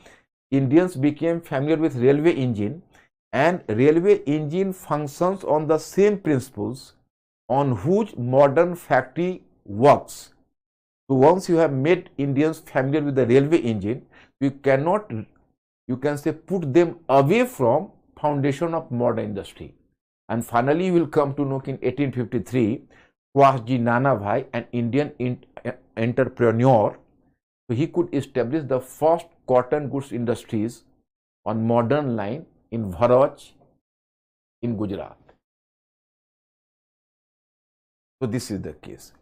Indians became familiar with railway engine, and railway engine functions on the same principles on which modern factory works. So once you have made Indians familiar with the railway engine, you cannot, you can say, put them away from foundation of modern industry. And finally you will come to know in 1853 Quasji Nanabhai, an Indian entrepreneur, so he could establish the first cotton goods industries on modern line in Bharuch in Gujarat. So this is the case.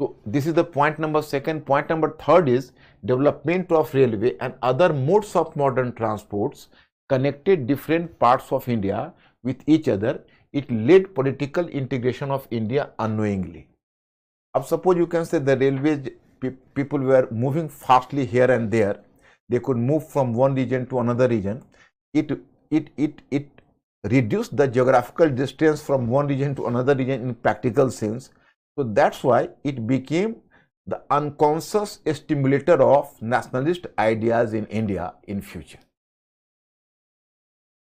So this is the point number second. Point number third is development of railway and other modes of modern transports connected different parts of India with each other. It led political integration of India unknowingly. Now suppose you can say the railways, people were moving fastly here and there. They could move from one region to another region. It reduced the geographical distance from one region to another region in practical sense. So that's why it became the unconscious stimulator of nationalist ideas in India in future.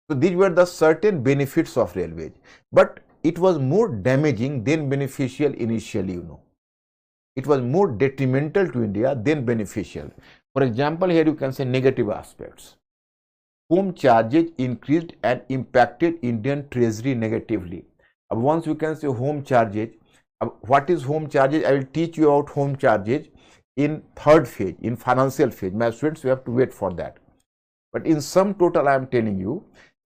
So these were the certain benefits of railways, but it was more damaging than beneficial initially, you know. it was more detrimental to India than beneficial. For example, here you can say negative aspects. Home charges increased and impacted Indian treasury negatively. Once you can say home charges, what is home charges? I will teach you about home charges in third phase, in financial phase. My students, you have to wait for that. But in sum total, I am telling you,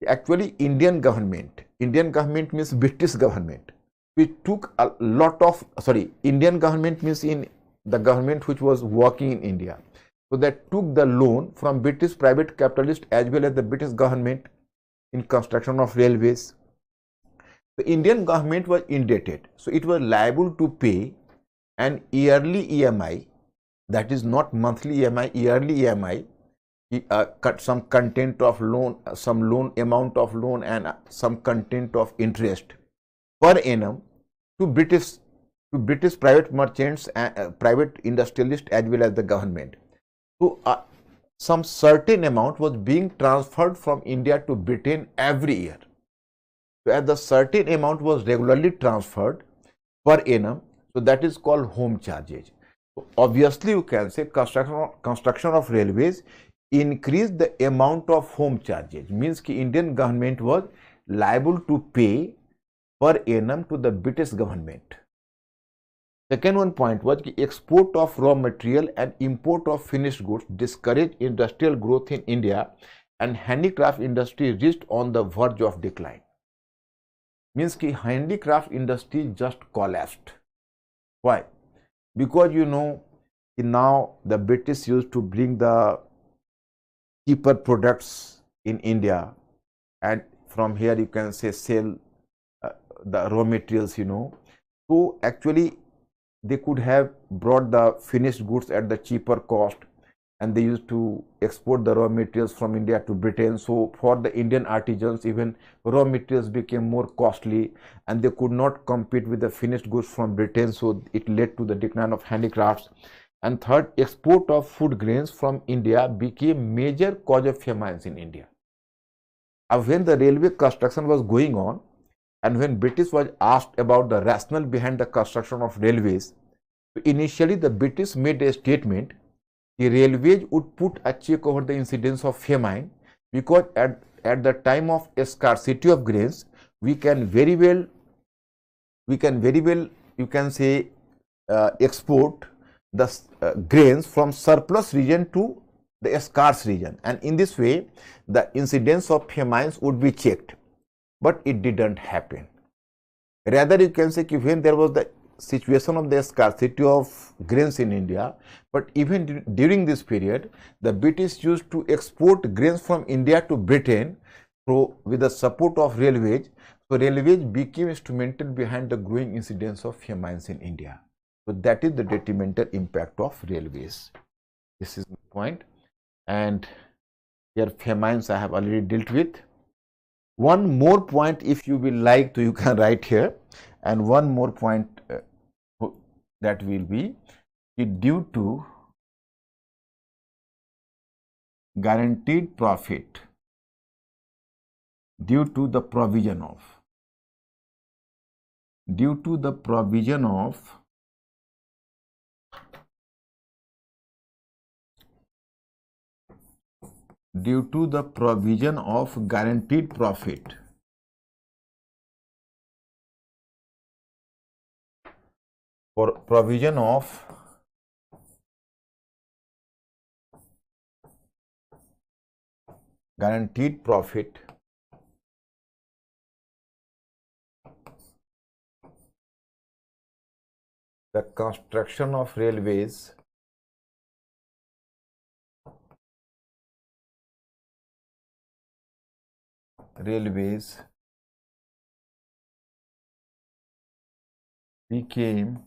actually Indian government means British government, which took a lot of, Indian government means in the government which was working in India. So that took the loan from British private capitalists as well as the British government in construction of railways. The Indian government was indebted, so it was liable to pay an yearly EMI, that is not monthly EMI, yearly EMI, cut some content of loan, some loan amount of loan and some content of interest per annum to British private merchants and private industrialists as well as the government. So some certain amount was being transferred from India to Britain every year. So as the certain amount was regularly transferred per annum, so that is called home charges. So obviously you can say construction of railways increased the amount of home charges, means ki Indian government was liable to pay per annum to the British government. Second one point was ki export of raw material and import of finished goods discouraged industrial growth in India, and handicraft industry reached on the verge of decline. Means ki handicraft industry just collapsed. Why? Because you know, now the British used to bring the cheaper products in India, and from here you can say sell the raw materials, you know. So actually they could have brought the finished goods at the cheaper cost, and they used to export the raw materials from India to Britain. So for the Indian artisans, even raw materials became more costly and they could not compete with the finished goods from Britain. So it led to the decline of handicrafts. And third, export of food grains from India became major cause of famines in India. When the railway construction was going on, and when British was asked about the rationale behind the construction of railways, initially the British made a statement: the railways would put a check over the incidence of famine, because at the time of scarcity of grains, we can very well you can say export the grains from surplus region to the scarce region, and in this way the incidence of famines would be checked. But it didn't happen. Rather, you can say when there was the situation of the scarcity of grains in India, but even during this period, the British used to export grains from India to Britain with the support of railways. So railways became instrumental behind the growing incidence of famines in India. So that is the detrimental impact of railways. This is the point. And here famines I have already dealt with. One more point, if you will like to, you can write here. And one more point that will be due to guaranteed profit, due to the provision of guaranteed profit, for provision of guaranteed profit, the construction of railways became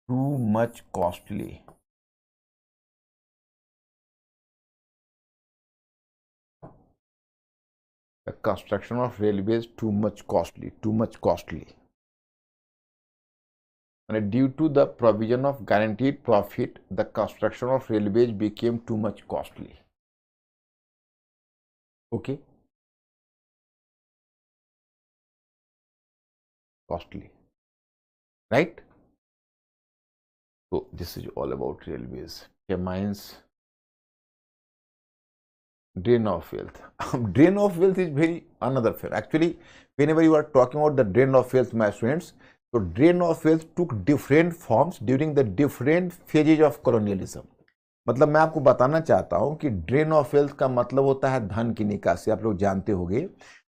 too much costly. The construction of railways too much costly. And due to the provision of guaranteed profit, the construction of railways became too much costly. Okay. costly, right? So this is all about railways. Mines, drain of wealth. Drain of wealth is very another fair. Actually, whenever you are talking about the drain of wealth, my friends, so drain of wealth took different forms during the different phases of colonialism. मतलब मैं आपको बताना चाहता हूं कि drain of wealth का मतलब होता है धन की निकासी, आप लोग जानते होंगे।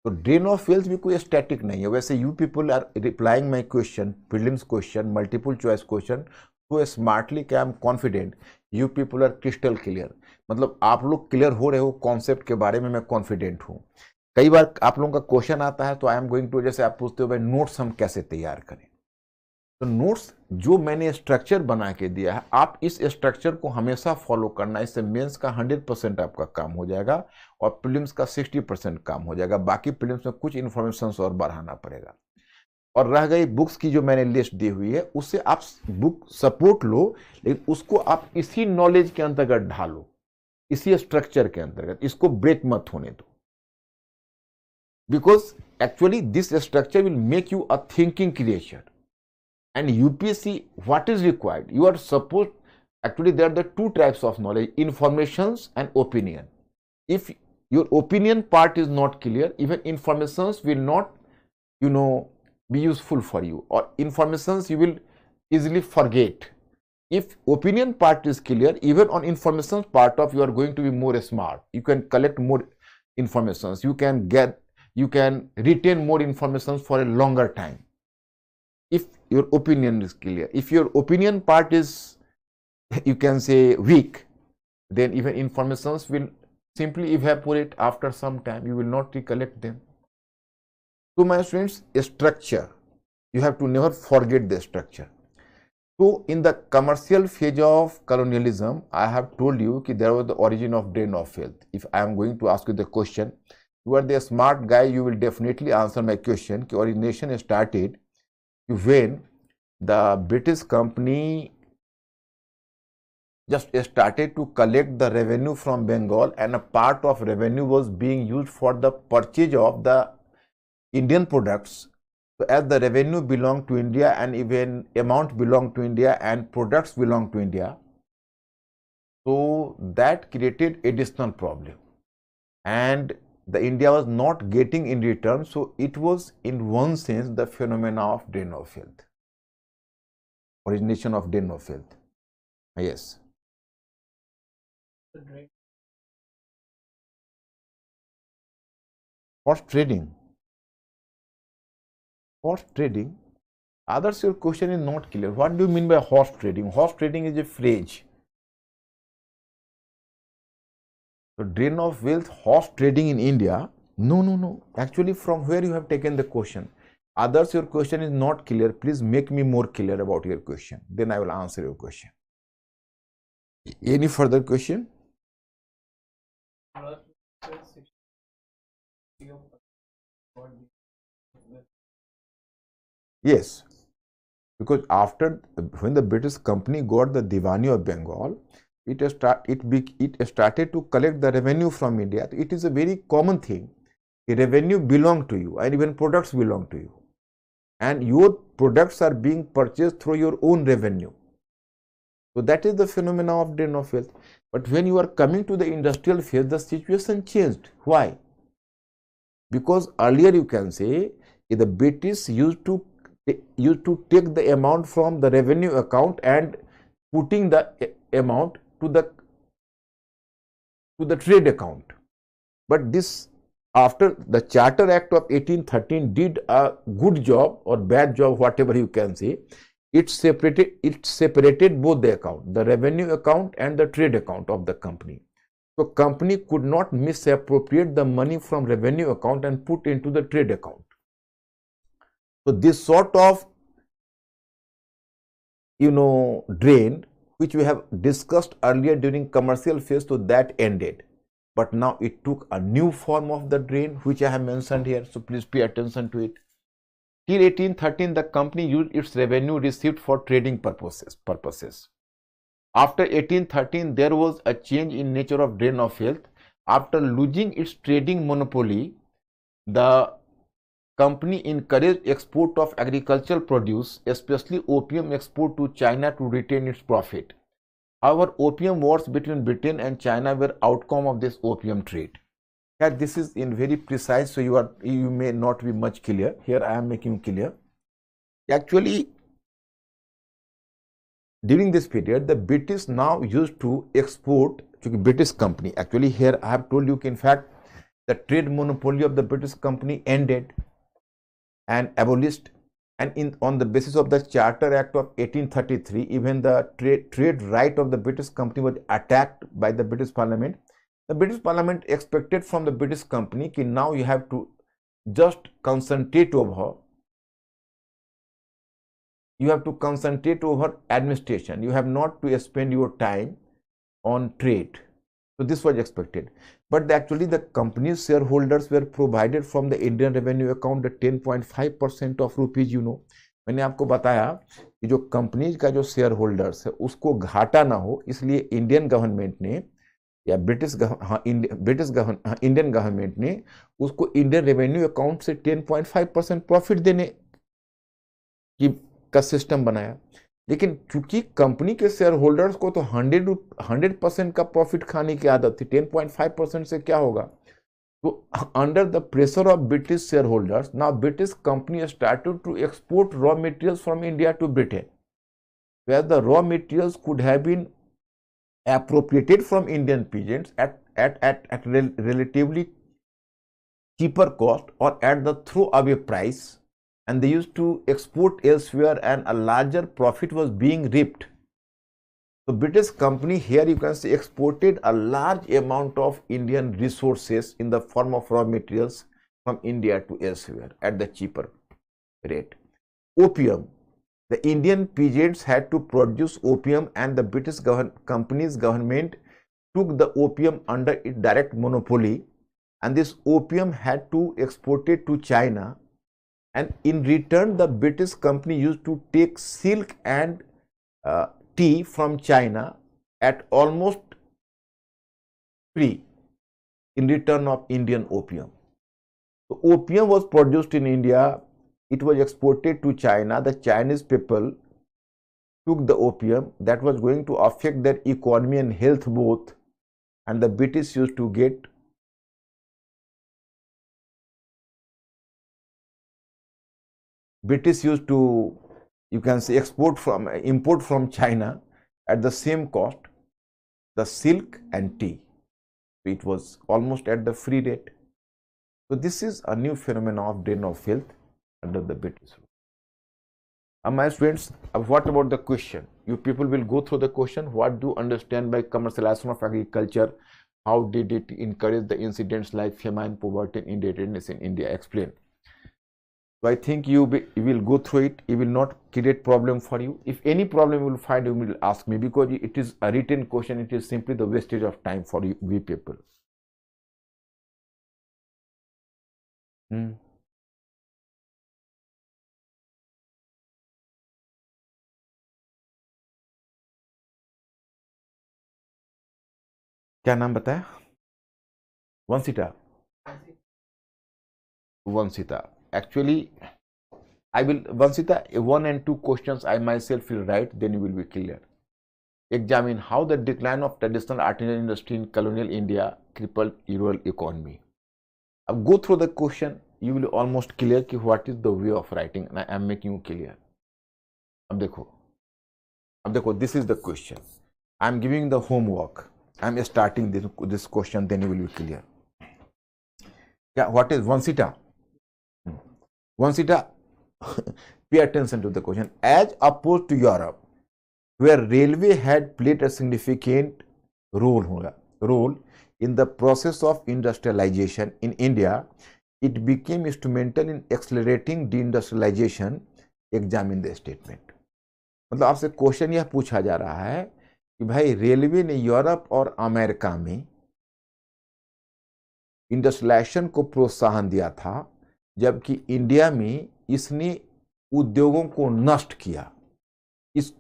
तो ड्रेन ऑफ वेल्थ भी कोई स्टैटिक नहीं है। वैसे you people are replying my question, prelims question, multiple choice question तो स्मार्टली, क्या I am confident, you people are crystal clear. मतलब आप लोग क्लियर हो रहे हो कॉन्सेप्ट के बारे में, मैं कॉन्फिडेंट हूँ। कई बार आप लोगों का क्वेश्चन आता है तो आई एम गोइंग टू, जैसे आप पूछते हो भाई नोट्स हम कैसे तैयार करें, तो नोट्स जो मैंने स्ट्रक्चर बना के दिया है, आप इस स्ट्रक्चर को हमेशा फॉलो करना। इससे मेंस का 100% आपका काम हो जाएगा और प्रीलिम्स का 60% काम हो जाएगा। बाकी प्रीलिम्स में कुछ इन्फॉर्मेशन और बढ़ाना पड़ेगा। और रह गई बुक्स की जो मैंने लिस्ट दी हुई है, उससे आप बुक सपोर्ट लो, लेकिन उसको आप इसी नॉलेज के अंतर्गत ढालो, इसी स्ट्रक्चर के अंतर्गत। इसको ब्रेक मत होने दो, because actually this structure will make you a thinking creature. And UPSC, what is required? You are supposed, actually there are the two types of knowledge, informations and opinion. If your opinion part is not clear, even informations will not, be useful for you, or informations you will easily forget. If opinion part is clear, even on information part of, you are going to be more smart. You can collect more informations. You can retain more informations for a longer time. If your opinion is clear. If your opinion part is, you can say, weak, then even informations will simply evaporate after some time. You will not recollect them. So my students, structure, you have to never forget the structure. So in the commercial phase of colonialism, I have told you that there was the origin of drain of wealth. If I am going to ask you the question, you are the smart guy, you will definitely answer my question. Origination started when the British company just started to collect the revenue from Bengal, and a part of revenue was being used for the purchase of the Indian products. So as the revenue belonged to India and even amount belonged to India and products belonged to India, so that created additional problem, and the India was not getting in return. So it was in one sense the phenomena of drain of wealth, origination of drain of wealth. Yes. Horse trading. Horse trading. Others, your question is not clear. What do you mean by horse trading? Horse trading is a phrase. So drain of wealth, horse trading in India. No. Actually, from where you have taken the question? Others, your question is not clear. Please make me more clear about your question. Then I will answer your question. Any further question? Yes, because after, when the British company got the Diwani of Bengal, it started to collect the revenue from India. It is a very common thing. The revenue belong to you, and even products belong to you, and your products are being purchased through your own revenue. So that is the phenomena of drain of wealth. But when you are coming to the industrial phase, the situation changed. Why? Because earlier, you can say, the British used to take the amount from the revenue account and putting the amount to the trade account. But this, after the Charter Act of 1813 did a good job or bad job, whatever you can say, it separated both the account, the revenue account and the trade account of the company. So company could not misappropriate the money from revenue account and put into the trade account. So this sort of, drain, which we have discussed earlier during commercial phase, so that ended. But now it took a new form of the drain, which I have mentioned here. So please pay attention to it. Till 1813, the company used its revenue received for trading purposes. After 1813, there was a change in nature of drain of wealth. After losing its trading monopoly, the company encouraged export of agricultural produce, especially opium export to China to retain its profit. However, opium wars between Britain and China were outcome of this opium trade. Yeah, this is in very precise, so you may not be much clear. Here I am making clear. Actually, during this period, the British now used to export to the British company. Actually, here I have told you, in fact, the trade monopoly of the British company ended and abolished, and on the basis of the Charter Act of 1833, even the trade right of the British company was attacked by the British Parliament. The British Parliament expected from the British company that now you have to just concentrate over. You have to concentrate over administration. You have not to spend your time on trade. So this was expected. But actually the company's shareholders were provided from the Indian revenue account the 10.5% of rupees, you know. मैंने आपको बताया कि जो companies का जो share holders है उसको घाटा ना हो, इसलिए इंडियन गवर्नमेंट ने या इंडियन गवर्नमेंट ने उसको इंडियन रेवेन्यू अकाउंट से 10.5% प्रॉफिट देने की का सिस्टम बनाया। लेकिन चूंकि कंपनी के शेयर होल्डर्स को तो 100% का प्रॉफिट खाने की आदत थी, 10.5% से क्या होगा? तो under the pressure of British shareholders, now British company started to export raw materials from India to Britain, where the raw materials could have been appropriated from Indian peasants at relatively cheaper cost or at the throwaway price, and they used to export elsewhere and a larger profit was being reaped. So British company here you can say exported a large amount of Indian resources in the form of raw materials from India to elsewhere at the cheaper rate. Opium. The Indian peasants had to produce opium and the British company's government took the opium under its direct monopoly, and this opium had to export it to China, and in return the British company used to take silk and tea from China at almost free in return of Indian opium. So opium was produced in India. It was exported to China. The Chinese people took the opium that was going to affect their economy and health both, and the British used to get you can say import from China at the same cost the silk and tea. It was almost at the free rate. So this is a new phenomenon of drain of wealth under the British rule. My students, what about the question? You people will go through the question. What do you understand by commercialization of agriculture? How did it encourage the incidents like famine, poverty, and indebtedness in India? Explain. So I think you will go through it. It will not create problem for you. If any problem you will find, you will ask me, because it is a written question. It is simply the wastage of time for you, we people. क्या नाम बताया? Vansita. Actually, I will Vansita 1 and 2 questions I myself will write, then you will be clear. Examine how the decline of traditional artisanal industry in colonial India crippled rural economy. अब go through the question, you will almost clear कि what is the way of writing, and I am making you clear. अब देखो, this is the question. I am giving the homework. I am starting this question, then you will be clear. Yeah, what is Vansita? Vansita, pay attention to the question. As opposed to Europe, where railway had played a significant role in the process of industrialization, in India, it became instrumental in accelerating deindustrialization. Examine the statement. मतलब आपसे question यह पूछा जा रहा है कि भाई railway ने यूरोप और अमेरिका में इंडस्ट्रियलाइजेशन को प्रोत्साहन दिया था, जबकि इंडिया में इसने उद्योगों को नष्ट किया। इस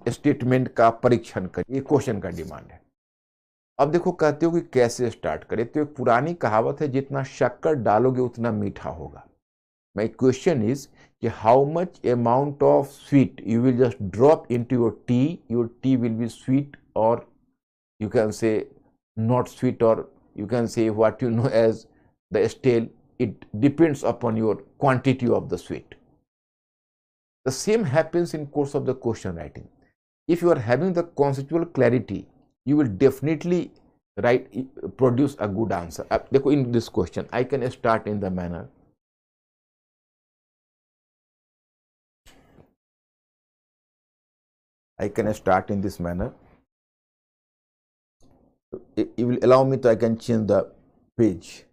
स्टेटमेंट का परीक्षण करिए, क्वेश्चन का डिमांड है। अब देखो कहते हो कि कैसे स्टार्ट करें, तो एक पुरानी कहावत है, जितना शक्कर डालोगे उतना मीठा होगा। My question is how much amount of sweet you will just drop into your tea will be sweet, or you can say not sweet, or you can say what you know as the stale. It depends upon your quantity of the sweet. The same happens in course of the question writing. If you are having the conceptual clarity, you will definitely produce a good answer. In this question, I can start in the manner. I can start in this manner. It will allow me to, I can change the page.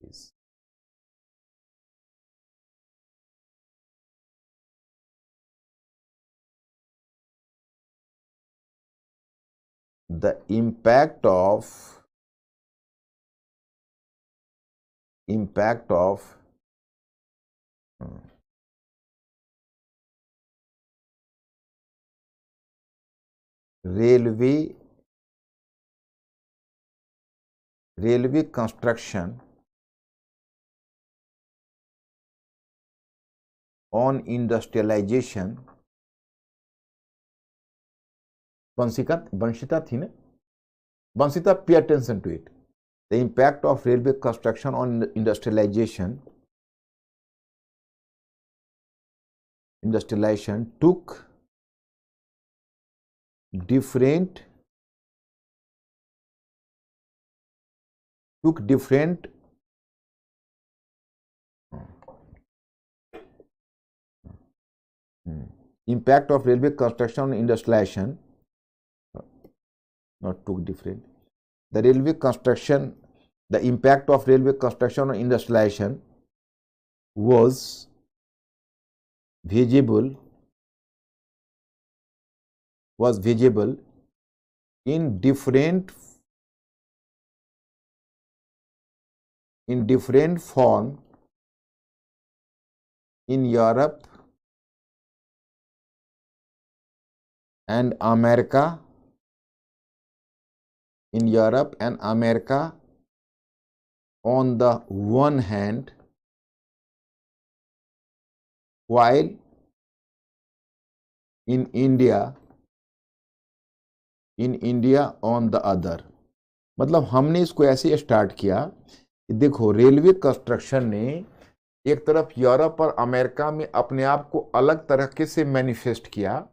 Yes. The impact of railway construction on industrialization. Vanshita thi na? Vanshita, pay attention to it. The impact of railway construction on industrialization took different impact of railway construction on industrialization, not took different. The impact of railway construction on industrialization was visible in different form in Europe and America. On the one hand, while in India on the other. मतलब हमने इसको ऐसे start किया कि देखो, railway construction ने एक तरफ यूरोप और अमेरिका में अपने आप को अलग तरीके से मैनिफेस्ट किया,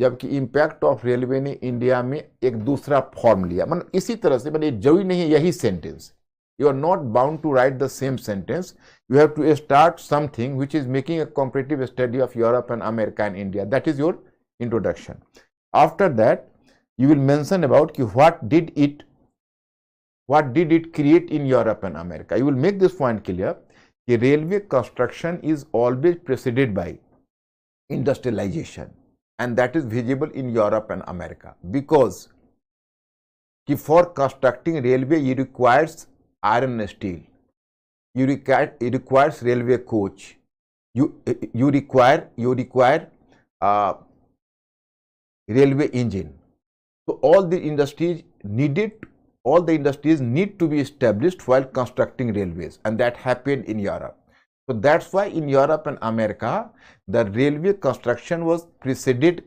जबकि इम्पैक्ट ऑफ रेलवे ने इंडिया में एक दूसरा फॉर्म लिया. मतलब इसी तरह से, मतलब जरूरी नहीं यही sentence, you are not bound to write the same sentence. You have to start something which is making a comparative study of Europe and America and India. That is your introduction. After that, you will mention about what did it create in Europe and America. You will make this point clear. The railway construction is always preceded by industrialization, and that is visible in Europe and America, because for constructing railway you requires iron and steel, it requires railway coach, you require railway engine. So all the industries need to be established while constructing railways, and that happened in Europe. So that's why in Europe and America the railway construction was preceded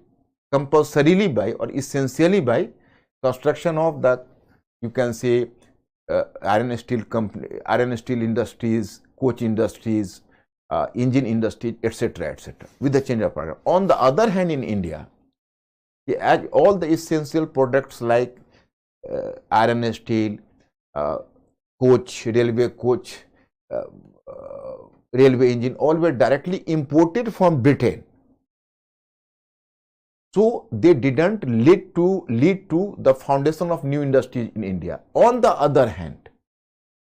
compulsorily by, or essentially by, construction of the, you can say, iron and steel industries, coach industries, engine industries, etc., with the change of program. On the other hand, in India, as all the essential products like iron and steel, railway coach, railway engine, all were directly imported from Britain. So they didn't lead to the foundation of new industries in India. On the other hand,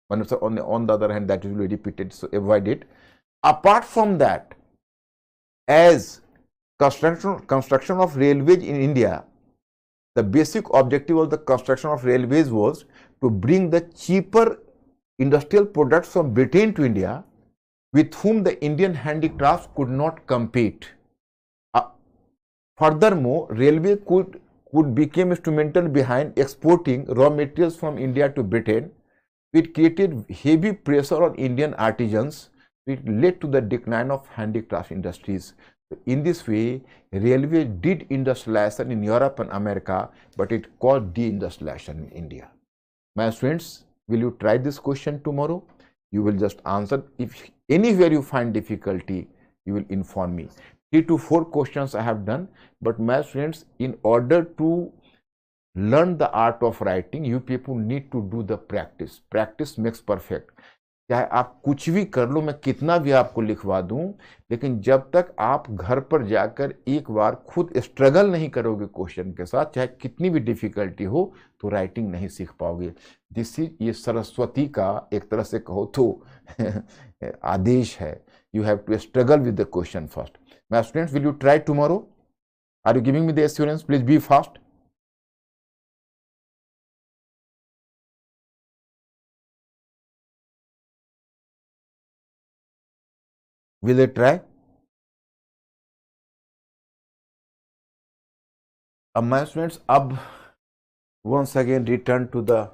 that will be repeated, so avoid it. Apart from that, as construction of railways in India, the basic objective of the construction of railways was to bring the cheaper industrial products from Britain to India, with whom the Indian handicrafts could not compete. Furthermore, railway could would become instrumental behind exporting raw materials from India to Britain. It created heavy pressure on Indian artisans. It led to the decline of handicraft industries. In this way, railway did industrialization in Europe and America, but it caused deindustrialization in India. My friends, will you try this question tomorrow? You will just answer. If anywhere you find difficulty, you will inform me. 3 to 4 questions I have done, but my friends, in order to learn the art of writing, you people need to do the practice. Practice makes perfect. चाहे आप कुछ भी कर लो, मैं कितना भी आपको लिखवा दूं, लेकिन जब तक आप घर पर जाकर एक बार खुद स्ट्रगल नहीं करोगे क्वेश्चन के साथ, चाहे कितनी भी डिफिकल्टी हो, तो राइटिंग नहीं सीख पाओगे. ये सरस्वती का एक तरह से कहो तो आदेश है. You have to struggle with the question first. My students, will you try tomorrow? Are you giving me the assurance? Please be fast. Will they try? My students, अब once again return to the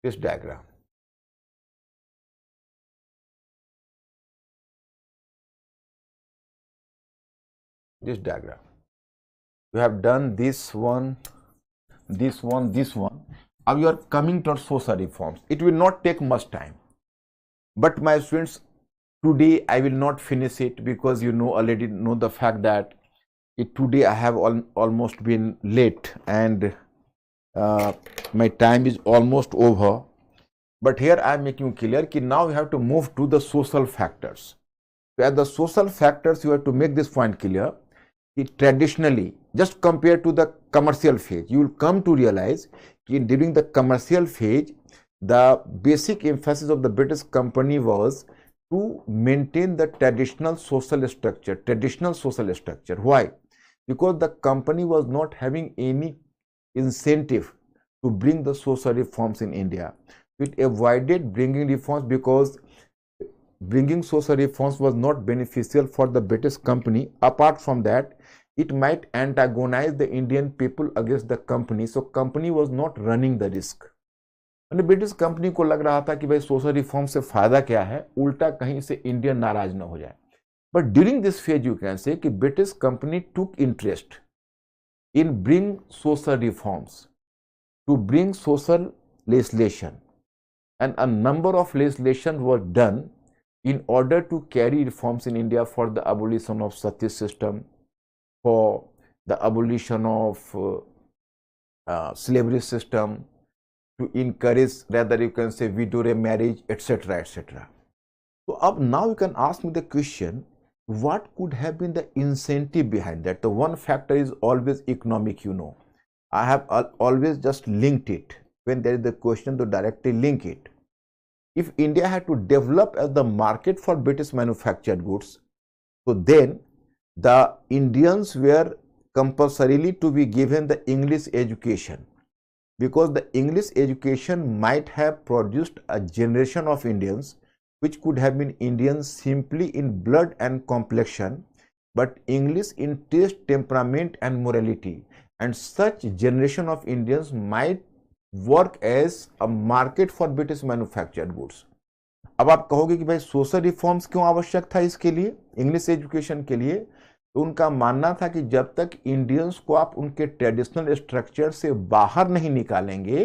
this diagram. This diagram. You have done this one, this one, this one. Now you are coming towards social reforms. It will not take much time. But my students, today I will not finish it because you already know the fact that today I have almost been late and my time is almost over. But here I am making clear that now you have to move to the social factors. So at the social factors, you have to make this point clear. Traditionally, just compared to the commercial phase, you will come to realize that during the commercial phase, the basic emphasis of the British company was to maintain the traditional social structure. Why? Because the company was not having any incentive to bring the social reforms in India. It avoided bringing reforms because bringing social reforms was not beneficial for the British company. Apart from that, it might antagonize the Indian people against the company. So company was not running the risk. And British company को लग रहा था कि भाई social reform से फायदा क्या है, उल्टा कहीं से इंडियन नाराज ना हो जाए. But during this phase you can say कि British company took interest in bring social reforms to bring social legislation, and a number of legislation was done in order to carry reforms in India for the abolition of sati system, for the abolition of slavery system, to encourage, rather you can say, widow marriage, etc., etc. So up now you can ask me the question, what could have been the incentive behind that? The one factor is always economic, I have always just linked it. When there is the question, to directly link it. If India had to develop as the market for British manufactured goods, so then the Indians were compulsorily to be given the English education, because the English education might have produced a generation of Indians which could have been Indians simply in blood and complexion, but English in taste, temperament and morality. And such generation of Indians might work as a market for British manufactured goods. अब आप कहोगे कि भाई social reforms क्यों आवश्यक था इसके लिए, इंग्लिश एजुकेशन के लिए? तो उनका मानना था कि जब तक इंडियंस को आप उनके ट्रेडिशनल स्ट्रक्चर से बाहर नहीं निकालेंगे,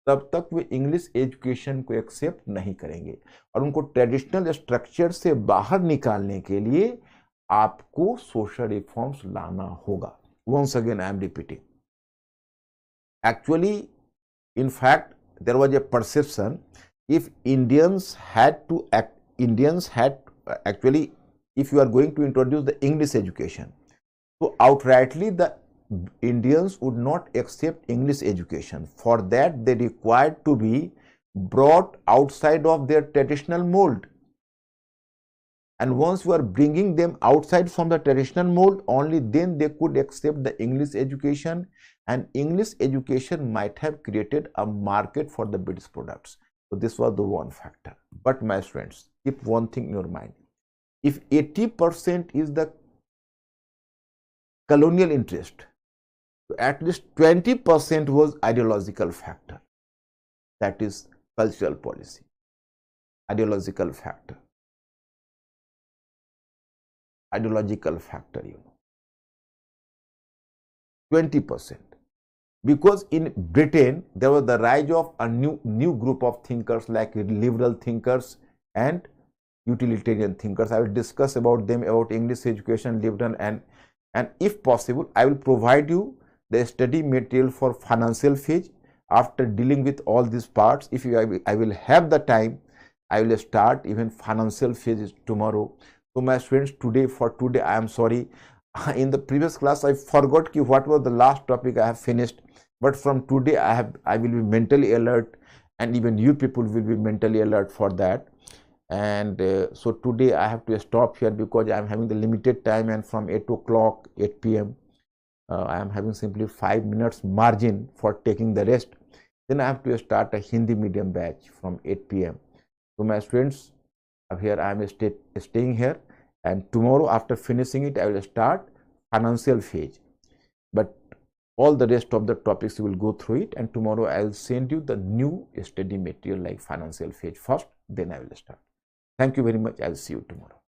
तब तक वे इंग्लिश एजुकेशन को एक्सेप्ट नहीं करेंगे. और उनको ट्रेडिशनल स्ट्रक्चर से बाहर निकालने के लिए आपको सोशल रिफॉर्म्स लाना होगा. Once again I am repeating. Actually, in fact, there was a perception if Indians had actually, if you are going to introduce the English education, so outrightly the Indians would not accept English education. For that, they required to be brought outside of their traditional mold. And once you are bringing them outside from the traditional mold, only then they could accept the English education, and English education might have created a market for the British products. So this was the one factor. But my friends, keep one thing in your mind. If 80% is the colonial interest, so at least 20% was ideological factor. That is cultural policy, ideological factor, you know, 20%. Because in Britain there was the rise of a new group of thinkers like liberal thinkers and utilitarian thinkers. I will discuss about them, about English education, liberal, and if possible I will provide you the study material for financial phase. After dealing with all these parts, if I will have the time, I will start even financial phase tomorrow. So my friends, for today I am sorry. In the previous class I forgot what was the last topic I have finished, but from today I will be mentally alert, and even you people will be mentally alert for that. And so today I have to stop here because I am having the limited time, and from 8 o'clock 8 p.m. I am having simply 5 minutes margin for taking the rest. Then I have to start a Hindi medium batch from 8 p.m. So my students, here I am staying here, and tomorrow after finishing it I will start financial phase. But all the rest of the topics you will go through it, and tomorrow I will send you the new study material like financial phase first, then I will start. Thank you very much. I will see you tomorrow.